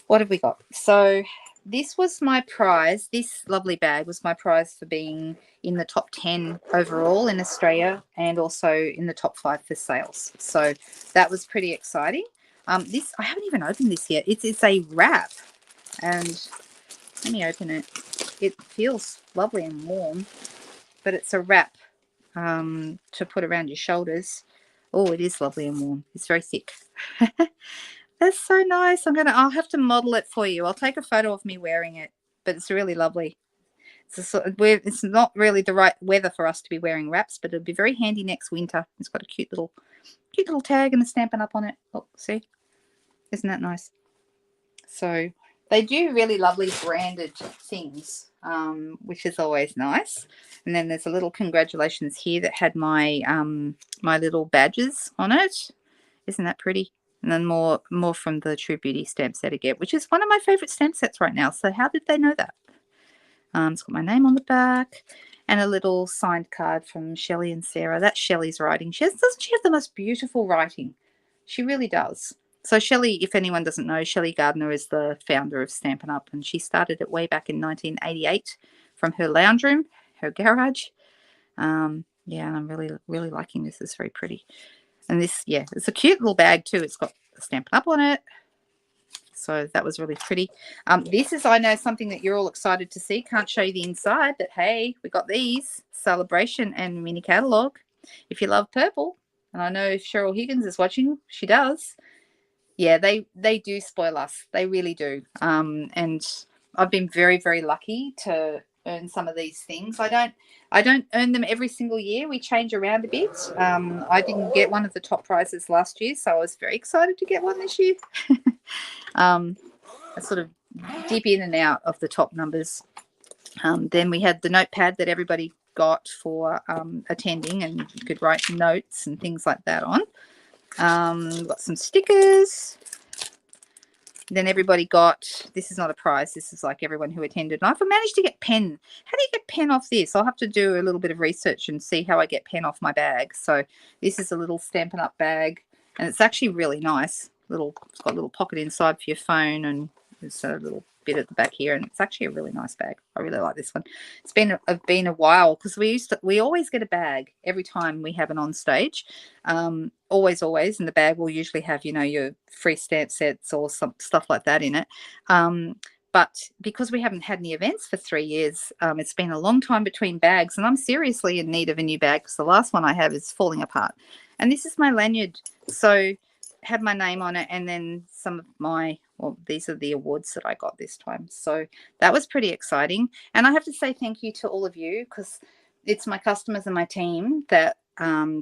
What have we got? So this was my prize. This lovely bag was my prize for being in the top 10 overall in Australia, and also in the top 5 for sales. So that was pretty exciting. This, I haven't even opened this yet. It's a wrap, and let me open it. It feels lovely and warm, but it's a wrap to put around your shoulders. Oh, it is lovely and warm. It's very thick. That's so nice. I'll have to model it for you. I'll take a photo of me wearing it, but it's really lovely. It's not really the right weather for us to be wearing wraps, but it'll be very handy next winter. It's got a cute little tag and a Stampin' Up on it. Oh, see? Isn't that nice? So they do really lovely branded things, which is always nice. And then there's a little congratulations here that had my my little badges on it. Isn't that pretty? And then more from the True Beauty stamp set again, which is one of my favorite stamp sets right now. So how did they know that? It's got my name on the back, and a little signed card from Shelley and Sarah. That's Shelley's writing. Doesn't she have the most beautiful writing? She really does. So Shelley, if anyone doesn't know, Shelley Gardner is the founder of Stampin' Up, and she started it way back in 1988 from her lounge room, her garage. Yeah, and I'm really, really liking this. It's very pretty. And this, yeah, it's a cute little bag too. It's got Stampin' Up on it. So that was really pretty. This is, I know, something that you're all excited to see. Can't show you the inside, but hey, we got these. Celebration and mini catalogue. If you love purple, and I know if Cheryl Higgins is watching, she does. Yeah, they do spoil us. They really do. And I've been very, very lucky to earn some of these things. I don't earn them every single year. We change around a bit. I didn't get one of the top prizes last year, so I was very excited to get one this year. I sort of dip in and out of the top numbers. Then we had the notepad that everybody got for attending, and you could write notes and things like that on. We've got some stickers. Then everybody got, this is not a prize, this is like everyone who attended. And I've managed to get pen. How do you get pen off this? I'll have to do a little bit of research and see how I get pen off my bag. So this is a little Stampin' Up bag, and it's actually really nice. It's got a little pocket inside for your phone, and there's a little bit at the back here, and it's actually a really nice bag. I really like this one. It's been a while, because we always get a bag every time we have an on stage. Always, and the bag will usually have, you know, your free stamp sets or some stuff like that in it. But because we haven't had any events for 3 years, it's been a long time between bags, and I'm seriously in need of a new bag, because the last one I have is falling apart. And this is my lanyard, so had my name on it, and then some of my, well, these are the awards that I got this time. So that was pretty exciting. And I have to say thank you to all of you, because it's my customers and my team that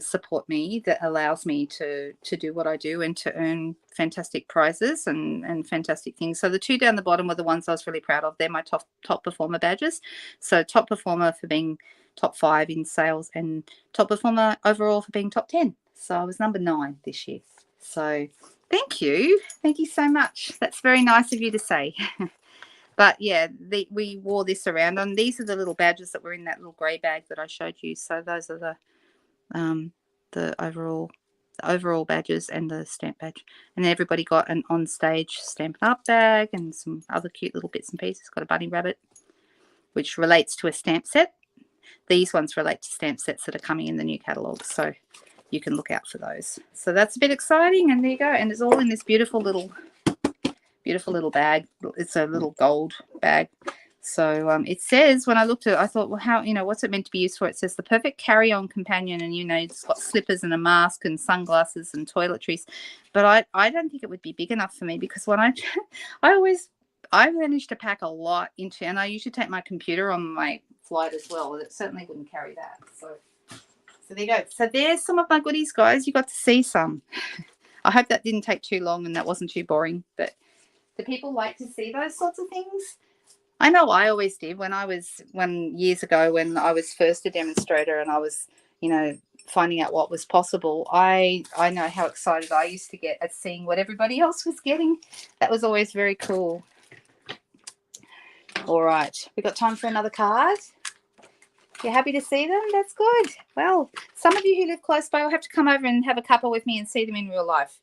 support me, that allows me to do what I do and to earn fantastic prizes and fantastic things. So the two down the bottom were the ones I was really proud of. They're my top performer badges. So top performer for being top 5 in sales, and top performer overall for being top 10. So I was number 9 this year. So thank you so much. That's very nice of you to say. But yeah, we wore this around, and these are the little badges that were in that little grey bag that I showed you. So those are the overall badges and the stamp badge. And everybody got an Onstage Stampin' Up bag and some other cute little bits and pieces. Got a bunny rabbit, which relates to a stamp set. These ones relate to stamp sets that are coming in the new catalogue, so you can look out for those. So that's a bit exciting, and there you go. And it's all in this beautiful little bag. It's a little gold bag. So it says, when I looked at it, I thought, well, how, what's it meant to be used for? It says the perfect carry-on companion, and it's got slippers and a mask and sunglasses and toiletries. But I don't think it would be big enough for me, because when I managed to pack a lot into, and I usually take my computer on my flight as well. It certainly wouldn't carry that. So there you go. So there's some of my goodies, guys. You got to see some. I hope that didn't take too long and that wasn't too boring. But do people like to see those sorts of things? I know I always did when years ago, when I was first a demonstrator and I was, finding out what was possible. I know how excited I used to get at seeing what everybody else was getting. That was always very cool. All right, we got time for another card. You're happy to see them? That's good. Well, some of you who live close by will have to come over and have a cuppa with me and see them in real life.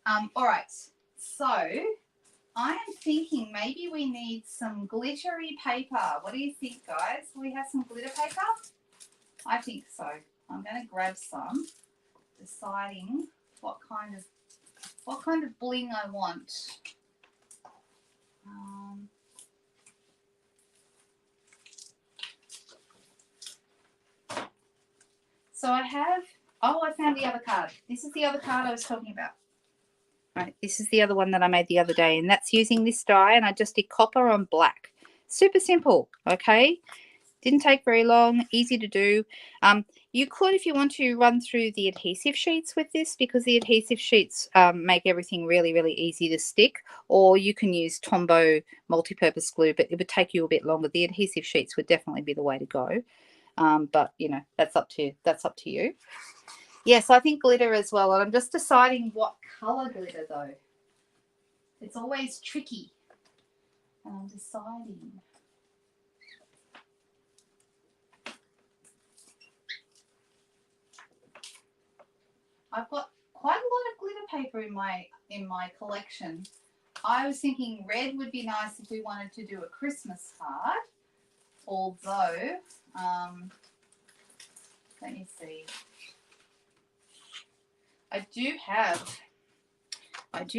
All right, so I am thinking maybe we need some glittery paper. What do you think, guys? Will we have some glitter paper? I think so. I'm going to grab some, deciding what kind of bling I want. So I found the other card. This is the other card I was talking about. Right, this is the other one that I made the other day, and that's using this die, and I just did copper on black. Super simple, okay? Didn't take very long, easy to do. You could, if you want to, run through the adhesive sheets with this, because the adhesive sheets make everything really, really easy to stick, or you can use Tombow multi-purpose glue, but it would take you a bit longer. The adhesive sheets would definitely be the way to go. But, that's up to you. Yes, I think glitter as well. And I'm just deciding what colour glitter, though. It's always tricky. And I'm deciding. I've got quite a lot of glitter paper in my collection. I was thinking red would be nice if we wanted to do a Christmas card. Although, let me see. I do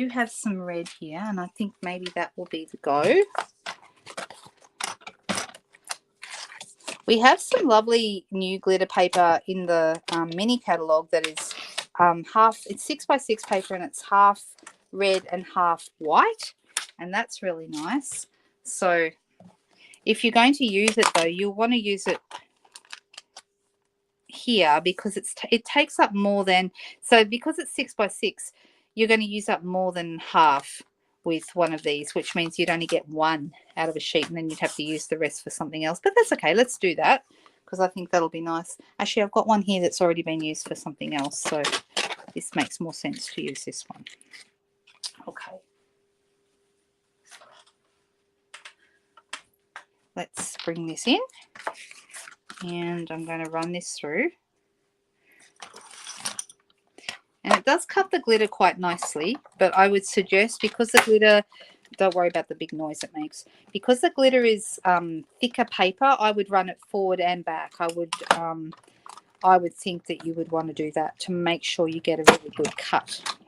have some red here, and I think maybe that will be the go. We have some lovely new glitter paper in the mini catalogue that is it's 6x6 paper, and it's half red and half white, and that's really nice. So if you're going to use it, though, you'll want to use it here, because it takes up more than, so because it's 6x6, you're going to use up more than half with one of these, which means you'd only get one out of a sheet, and then you'd have to use the rest for something else. But that's okay. Let's do that, because I think that'll be nice. Actually, I've got one here that's already been used for something else, so this makes more sense to use this one. Okay. Let's bring this in, and I'm going to run this through. And it does cut the glitter quite nicely, but I would suggest, because the glitter, don't worry about the big noise it makes, because the glitter is thicker paper, I would run it forward and back. I would think that you would want to do that to make sure you get a really good cut.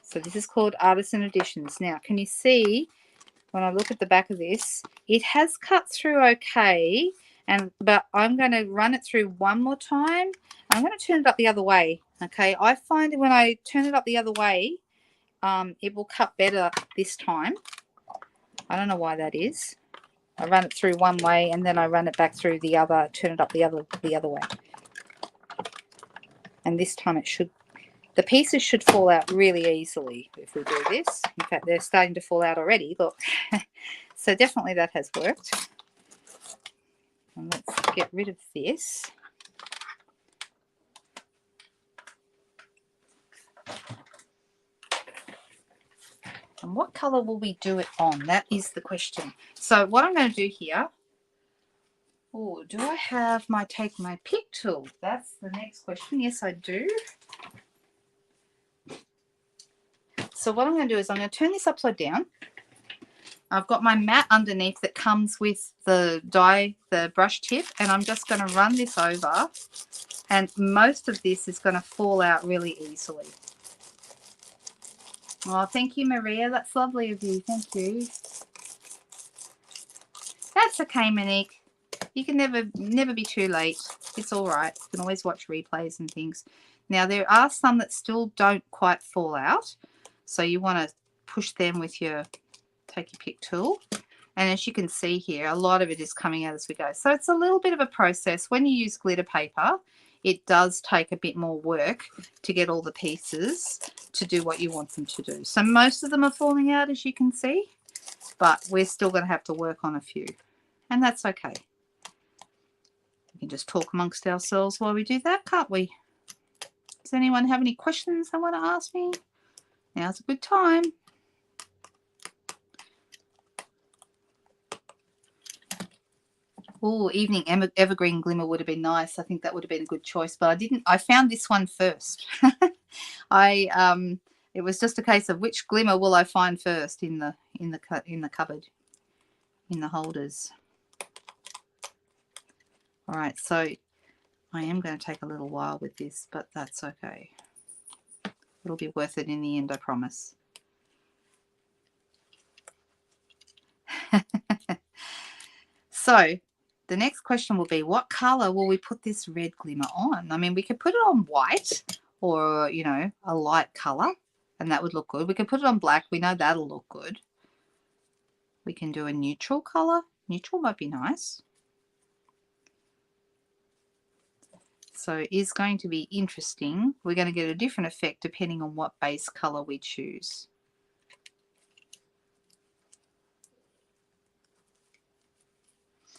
So this is called Artisan Editions. Now, can you see when I look at the back of this, it has cut through okay, but I'm going to run it through one more time. I'm going to turn it up the other way. Okay, I find that when I turn it up the other way, it will cut better this time. I don't know why that is. I run it through one way and then I run it back through the other, turn it up the other way. And this time it should, the pieces should fall out really easily if we do this. In fact, they're starting to fall out already, look. So definitely that has worked. And let's get rid of this. And what colour will we do it on? That is the question. So what I'm going to do here, oh, do I have my take my pick tool? That's the next question. Yes, I do. So what I'm going to do is I'm going to turn this upside down. I've got my mat underneath that comes with the die, the brush tip, and I'm just going to run this over, and most of this is going to fall out really easily. Oh, thank you, Maria. That's lovely of you. Thank you. That's okay, Monique. You can never be too late. It's all right. You can always watch replays and things. Now, there are some that still don't quite fall out, so you want to push them with your take your pick tool. And as you can see here, a lot of it is coming out as we go. So it's a little bit of a process. When you use glitter paper, it does take a bit more work to get all the pieces to do what you want them to do. So most of them are falling out, as you can see, but we're still going to have to work on a few. And that's okay. We can just talk amongst ourselves while we do that, can't we? Does anyone have any questions they want to ask me? Now's a good time. Oh, Evening Evergreen Glimmer would have been nice. I think that would have been a good choice, but I didn't. I found this one first. It was just a case of which glimmer will I find first in the cupboard, in the holders. All right, so I am going to take a little while with this, but that's okay. It'll be worth it in the end, I promise. So the next question will be, what color will we put this red glimmer on? I mean, we could put it on white or, you know, a light color, and that would look good. We could put it on black. We know that'll look good. We can do a neutral color. Neutral might be nice. So it is going to be interesting. We're going to get a different effect depending on what base color we choose.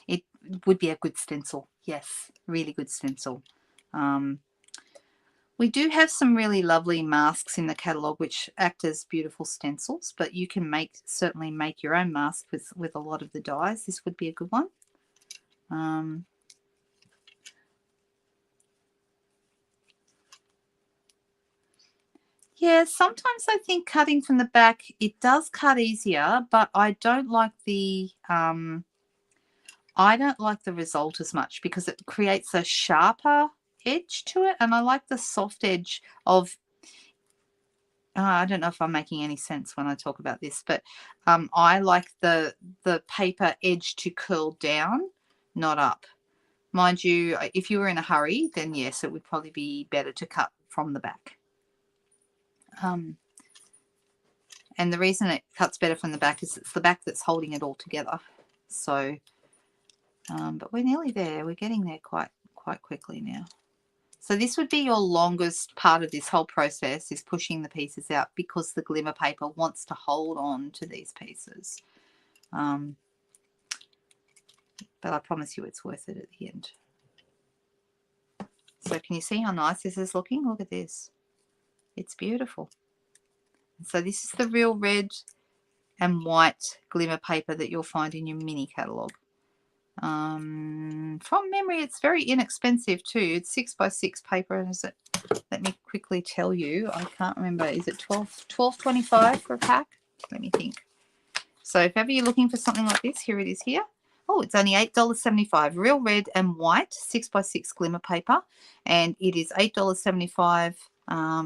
It would be a good stencil. Yes, really good stencil. We do have some really lovely masks in the catalogue which act as beautiful stencils, but you can certainly make your own mask with a lot of the dies. This would be a good one. Yeah, sometimes I think cutting from the back, it does cut easier, but I don't like the result as much because it creates a sharper edge to it, and I like the soft edge of I don't know if I'm making any sense when I talk about this, but I like the paper edge to curl down, not up. Mind you, if you were in a hurry, then yes, it would probably be better to cut from the back. And the reason it cuts better from the back is it's the back that's holding it all together. So, but we're nearly there. We're getting there quite quickly now. So this would be your longest part of this whole process, is pushing the pieces out, because the glimmer paper wants to hold on to these pieces. But I promise you it's worth it at the end. So can you see how nice this is looking? Look at this. It's beautiful. So this is the real red and white glimmer paper that you'll find in your mini catalogue. From memory, it's very inexpensive too. It's 6x6 paper, and is it? Let me quickly tell you. I can't remember. Is it $12.25 for a pack? Let me think. So if ever you're looking for something like this, here it is here. Oh, it's only $8.75. Real red and white 6x6 glimmer paper, and it is $8.75.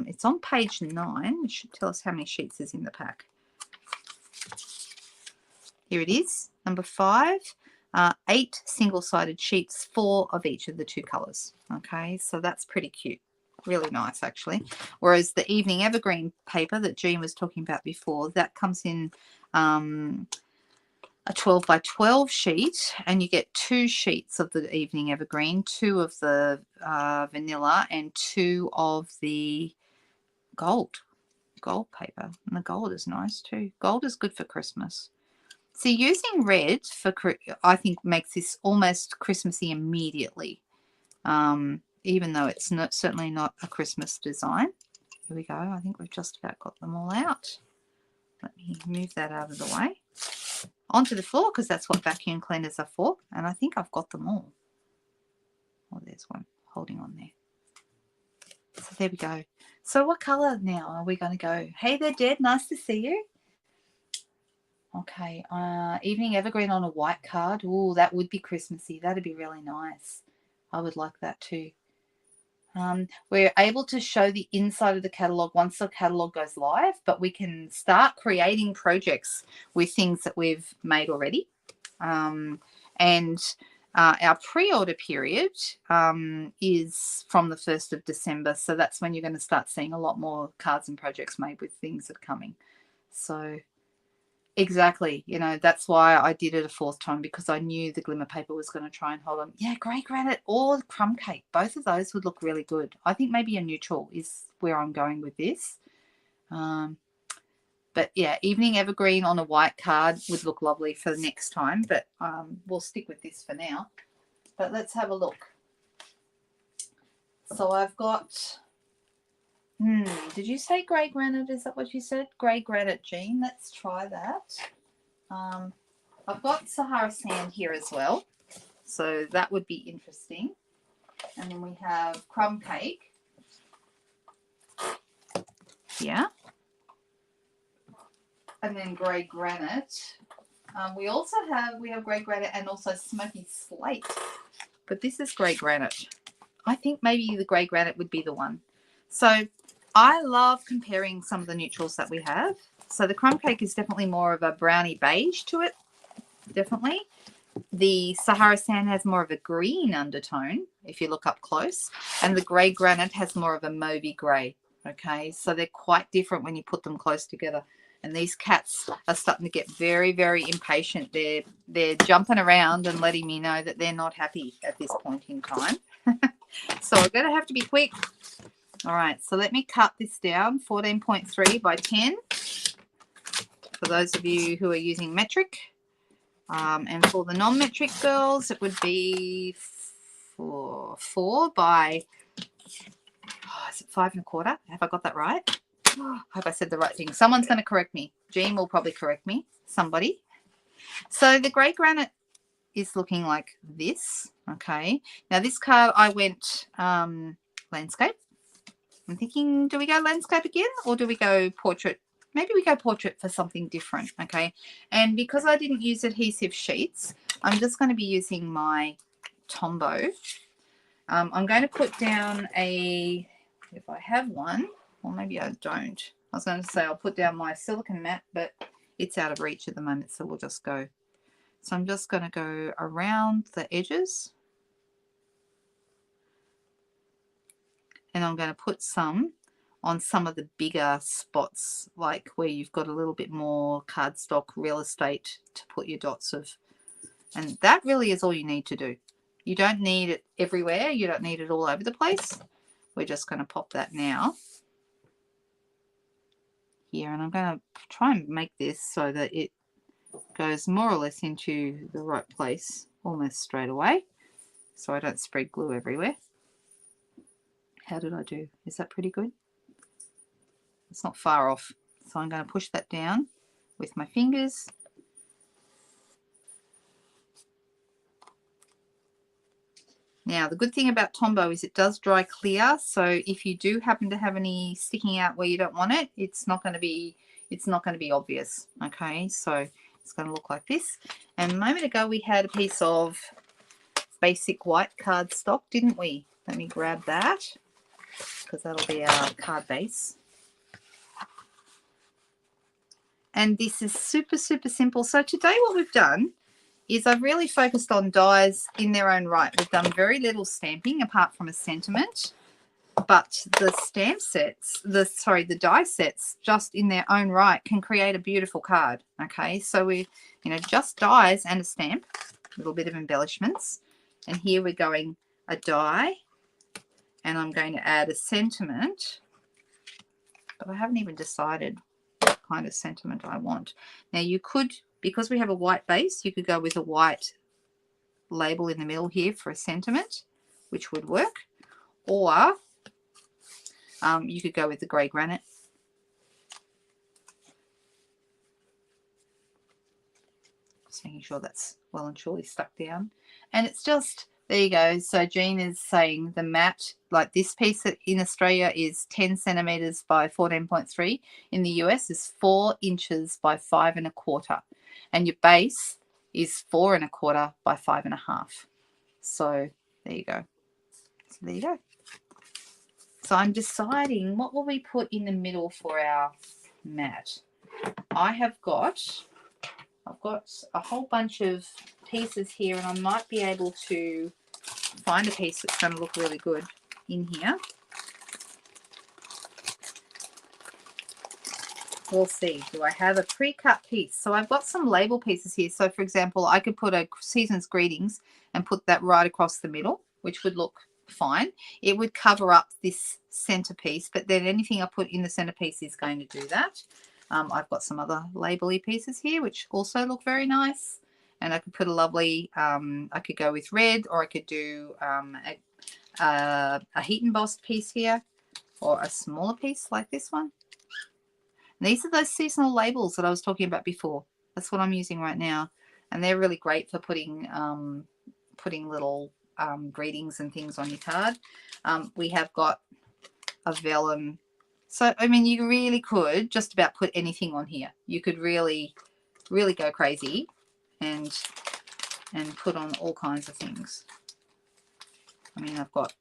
It's on page 9. It should tell us how many sheets is in the pack. Here it is, number 5. 8 single-sided sheets, 4 of each of the 2 colours. Okay, so that's pretty cute. Really nice, actually. Whereas the Evening Evergreen paper that Jean was talking about before, that comes in a 12x12 sheet, and you get 2 sheets of the Evening Evergreen, 2 of the vanilla, and 2 of the gold paper. And the gold is nice too. Gold is good for Christmas. See, using red for, I think, makes this almost Christmassy immediately, even though it's certainly not a Christmas design. Here we go. I think we've just about got them all out. Let me move that out of the way. Onto the floor, because that's what vacuum cleaners are for. And I think I've got them all. Oh, there's one holding on there. So there we go. So what colour now are we going to go? Hey there, Dad. Nice to see you. Okay, Evening Evergreen on a white card. Oh, that would be Christmassy. That'd be really nice. I would like that too. We're able to show the inside of the catalogue once the catalogue goes live, but we can start creating projects with things that we've made already. And our pre-order period is from the 1st of December. So that's when you're going to start seeing a lot more cards and projects made with things that are coming. So... exactly. You know, that's why I did it a 4th time, because I knew the glimmer paper was going to try and hold on. Yeah, grey granite or crumb cake. Both of those would look really good. I think maybe a neutral is where I'm going with this. But yeah, Evening Evergreen on a white card would look lovely for the next time. But we'll stick with this for now. But let's have a look. So I've got... did you say grey granite? Is that what you said? Grey granite, Jean. Let's try that. I've got Sahara sand here as well. So that would be interesting. And then we have crumb cake. Yeah. And then grey granite. We have grey granite and also smoky slate. But this is grey granite. I think maybe the grey granite would be the one. So I love comparing some of the neutrals that we have. So the crumb cake is definitely more of a brownie beige to it. Definitely. The Sahara sand has more of a green undertone, if you look up close. And the grey granite has more of a mauvey grey. Okay, so they're quite different when you put them close together. And these cats are starting to get very, very impatient. They're jumping around and letting me know that they're not happy at this point in time. So I'm going to have to be quick. All right, so let me cut this down, 14.3 by 10, for those of you who are using metric. And for the non-metric girls, it would be 4 by, is it 5 1/4? Have I got that right? I hope I said the right thing. Someone's going to correct me. Jean will probably correct me. Somebody. So the grey granite is looking like this. Okay. Now this card I went landscape. I'm thinking, do we go landscape again or do we go portrait? Maybe we go portrait for something different, okay? And because I didn't use adhesive sheets, I'm just going to be using my Tombow. I'm going to put down a, if I have one, or maybe I don't. I was going to say I'll put down my silicone mat, but it's out of reach at the moment, so we'll just go. So I'm just going to go around the edges. And I'm going to put some on some of the bigger spots, like where you've got a little bit more cardstock real estate to put your dots of. And that really is all you need to do. You don't need it everywhere. You don't need it all over the place. We're just going to pop that now here. And I'm going to try and make this so that it goes more or less into the right place almost straight away, so I don't spread glue everywhere. How did I do? Is that pretty good? It's not far off. So I'm going to push that down with my fingers. Now, the good thing about Tombow is it does dry clear. So if you do happen to have any sticking out where you don't want it, it's not going to be obvious. Okay, so it's going to look like this. And a moment ago, we had a piece of basic white cardstock, didn't we? Let me grab that, because that'll be our card base. And this is super, super simple. So today what we've done is I've really focused on dies in their own right. We've done very little stamping apart from a sentiment, but the stamp sets, the die sets just in their own right can create a beautiful card. Okay, so we, just dies and a stamp, a little bit of embellishments. And here we're going a die, and I'm going to add a sentiment, but I haven't even decided what kind of sentiment I want. Now you could, because we have a white base, you could go with a white label in the middle here for a sentiment, which would work, or you could go with the grey granite. Just making sure that's well and truly stuck down. And it's just, there you go. So Jean is saying the mat, like this piece in Australia is 10 centimeters by 14.3. In the US is 4 inches by 5 1/4. And your base is 4 1/4 by 5 1/2. So there you go. So there you go. So I'm deciding what will we put in the middle for our mat. I've got a whole bunch of pieces here, and I might be able to find a piece that's going to look really good in here. We'll see. Do I have a pre-cut piece? So I've got some label pieces here. So for example, I could put a Season's Greetings and put that right across the middle, which would look fine. It would cover up this centerpiece, but then anything I put in the centerpiece is going to do that. I've got some other label-y pieces here, which also look very nice. And I could put a lovely, I could go with red, or I could do a heat embossed piece here, or a smaller piece like this one. And these are those seasonal labels that I was talking about before. That's what I'm using right now. And they're really great for putting little greetings and things on your card. We have got a vellum. So, I mean, you really could just about put anything on here. You could really, really go crazy and put on all kinds of things. I mean, I've got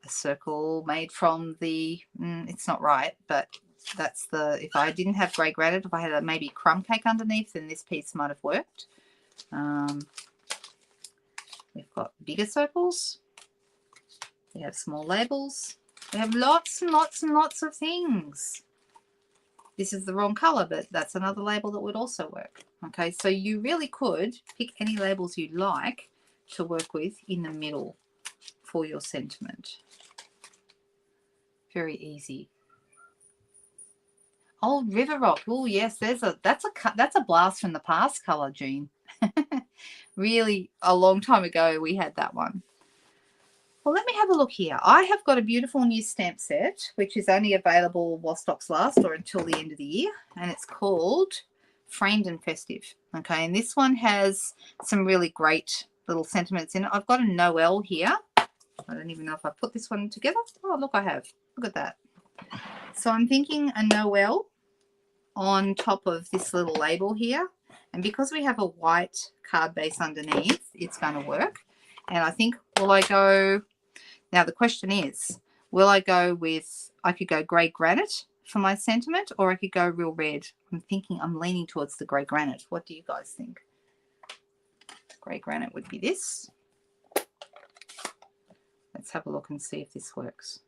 a circle made from the, it's not right, but that's the, if I didn't have grey granite, if I had a maybe crumb cake underneath, then this piece might have worked. We've got bigger circles. We have small labels. We have lots and lots and lots of things. This is the wrong color, but that's another label that would also work. Okay, so you really could pick any labels you like to work with in the middle for your sentiment. Very easy. Old River Rock. Oh yes, that's a blast from the past color, Jean. Really, a long time ago we had that one. Well, let me have a look here. I have got a beautiful new stamp set, which is only available while stocks last, or until the end of the year, and it's called Framed and Festive. Okay, and this one has some really great little sentiments in it. I've got a Noel here. I don't even know if I put this one together. Oh, look, I have. Look at that. So I'm thinking a Noel on top of this little label here. And because we have a white card base underneath, it's going to work. And I think, will I go... Now, the question is, will I go with... I could go grey granite for my sentiment, or I could go real red. I'm leaning towards the grey granite. What do you guys think? Grey granite would be this. Let's have a look and see if this works.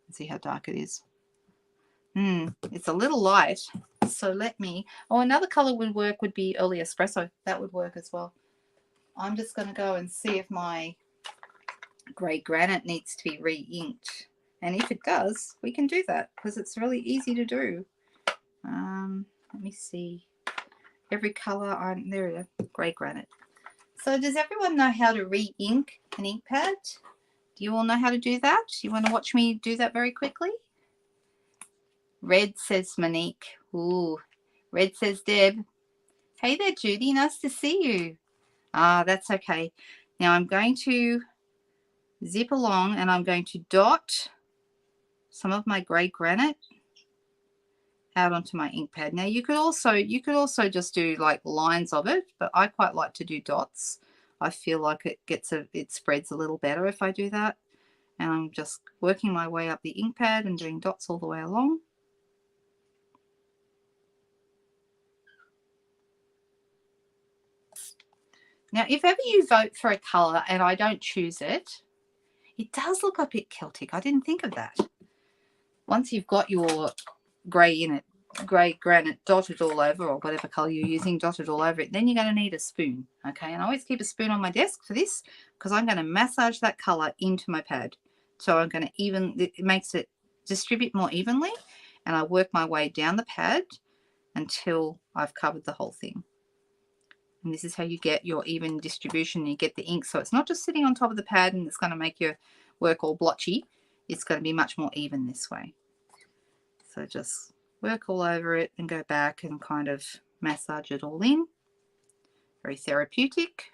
Let's see how dark it is. It's a little light. So let me... Oh, another color would work would be Early Espresso. That would work as well. I'm just going to go and see if my grey granite needs to be re-inked. And if it does, we can do that because it's really easy to do. Let me see. Every color, there we go, grey granite. So does everyone know how to re-ink an ink pad? Do you all know how to do that? You want to watch me do that very quickly? Red says Monique. Ooh. Red says Deb. Hey there, Judy. Nice to see you. Ah, that's okay. Now I'm going to zip along and I'm going to dot some of my grey granite out onto my ink pad. Now you could also just do like lines of it, but I quite like to do dots. I feel like it spreads a little better if I do that. And I'm just working my way up the ink pad and doing dots all the way along. Now, if ever you vote for a colour and I don't choose it, it does look a bit Celtic. I didn't think of that. Once you've got your grey in it, grey granite dotted all over, or whatever colour you're using dotted all over it, then you're going to need a spoon, okay? And I always keep a spoon on my desk for this because I'm going to massage that colour into my pad. So I'm going to it makes it distribute more evenly, and I work my way down the pad until I've covered the whole thing. And this is how you get your even distribution. You get the ink, so it's not just sitting on top of the pad and it's going to make your work all blotchy. It's going to be much more even this way. So just work all over it and go back and kind of massage it all in. Very therapeutic.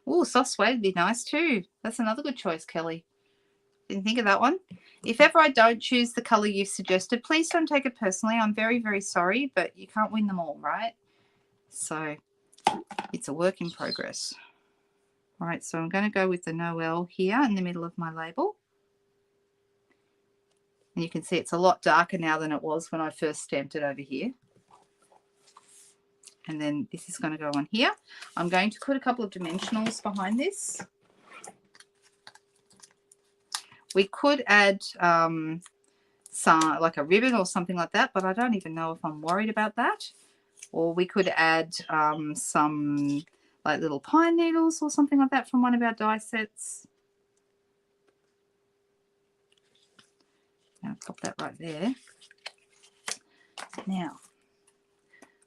Oh, soft suede would be nice too. That's another good choice, Kelly. Didn't think of that one. If ever I don't choose the colour you've suggested, please don't take it personally. I'm very, very sorry, but you can't win them all, right? So it's a work in progress. All right, so I'm going to go with the Noel here in the middle of my label. And you can see it's a lot darker now than it was when I first stamped it over here. And then this is going to go on here. I'm going to put a couple of dimensionals behind this. We could add some like a ribbon or something like that, but I don't even know if I'm worried about that. Or we could add some like little pine needles or something like that from one of our die sets. I'll pop that right there. Now,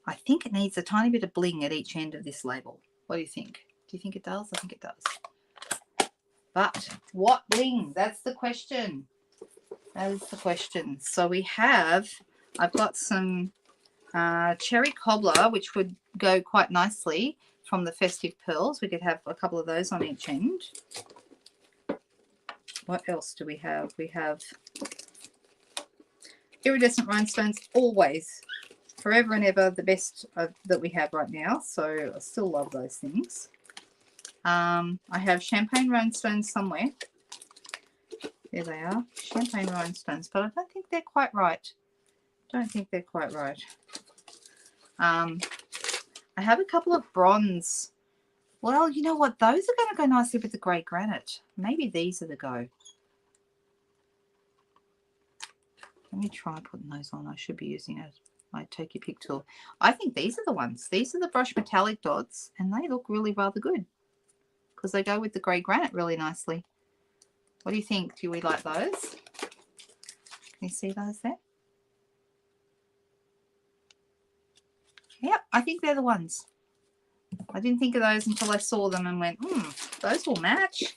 I think it needs a tiny bit of bling at each end of this label. What do you think? Do you think it does? I think it does. But what bling? That's the question. That is the question. So I've got some cherry cobbler, which would go quite nicely from the Festive Pearls. We could have a couple of those on each end. What else do we have? We have iridescent rhinestones, always, forever and ever, the best that we have right now. So I still love those things. I have champagne rhinestones somewhere. There they are, champagne rhinestones, but I don't think they're quite right. I have a couple of bronze. Well, you know what? Those are going to go nicely with the grey granite. Maybe these are the go. Let me try putting those on. I should be using my Take Your Pick tool. I think these are the ones. These are the brush metallic dots, and they look really rather good because they go with the grey granite really nicely. What do you think? Do we like those? Can you see those there? Yep, I think they're the ones. I didn't think of those until I saw them and went, those will match.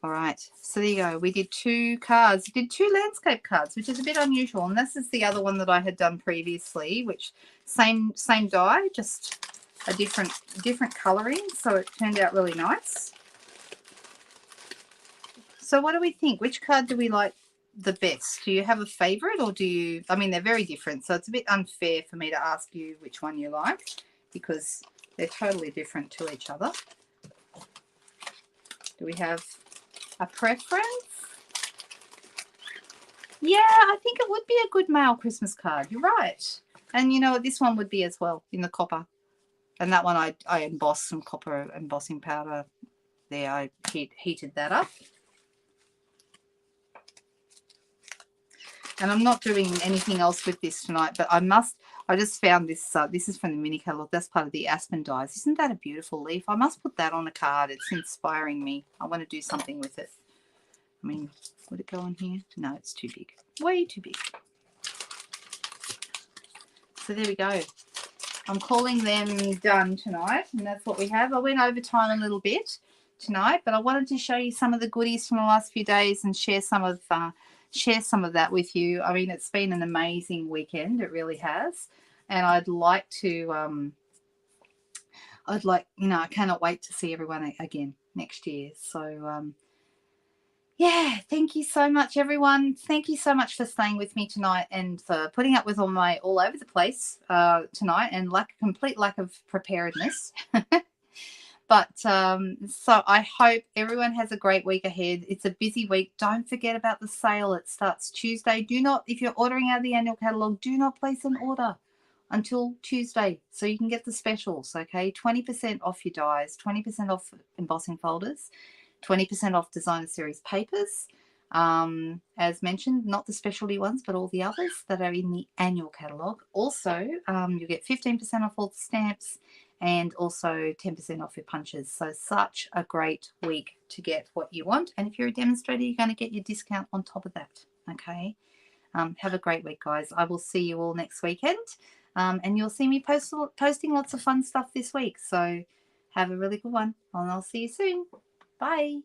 All right, so there you go. We did 2 cards. We did 2 landscape cards, which is a bit unusual. And this is the other one that I had done previously, which same die, just a different colouring. So it turned out really nice. So what do we think? Which card do we like the best? Do you have a favourite, or do you? I mean, they're very different, so it's a bit unfair for me to ask you which one you like because they're totally different to each other. Do we have a preference? Yeah, I think it would be a good male Christmas card. You're right. And you know what? This one would be as well in the copper. And that one I embossed some copper embossing powder there. I heated that up. And I'm not doing anything else with this tonight, but I just found this. This is from the mini catalogue. That's part of the Aspen dies. Isn't that a beautiful leaf? I must put that on a card. It's inspiring me. I want to do something with it. I mean, would it go on here? No, it's too big. Way too big. So there we go. I'm calling them done tonight, and that's what we have. I went over time a little bit tonight, but I wanted to show you some of the goodies from the last few days and share some of that with you. I mean, it's been an amazing weekend. It really has, and I'd like to. I cannot wait to see everyone again next year. So, yeah, thank you so much, everyone. Thank you so much for staying with me tonight and for putting up with all my all over the place tonight and complete lack of preparedness. But so I hope everyone has a great week ahead. It's a busy week. Don't forget about the sale. It starts Tuesday. If you're ordering out of the annual catalogue, do not place an order until Tuesday so you can get the specials, okay? 20% off your dies, 20% off embossing folders, 20% off designer series papers, as mentioned, not the specialty ones but all the others that are in the annual catalogue. Also, you get 15% off all the stamps and also 10% off your punches. So such a great week to get what you want, and if you're a demonstrator, you're going to get your discount on top of that, okay? Have a great week, guys. I will see you all next weekend. And you'll see me posting lots of fun stuff this week. So have a really good one, and I'll see you soon. Bye.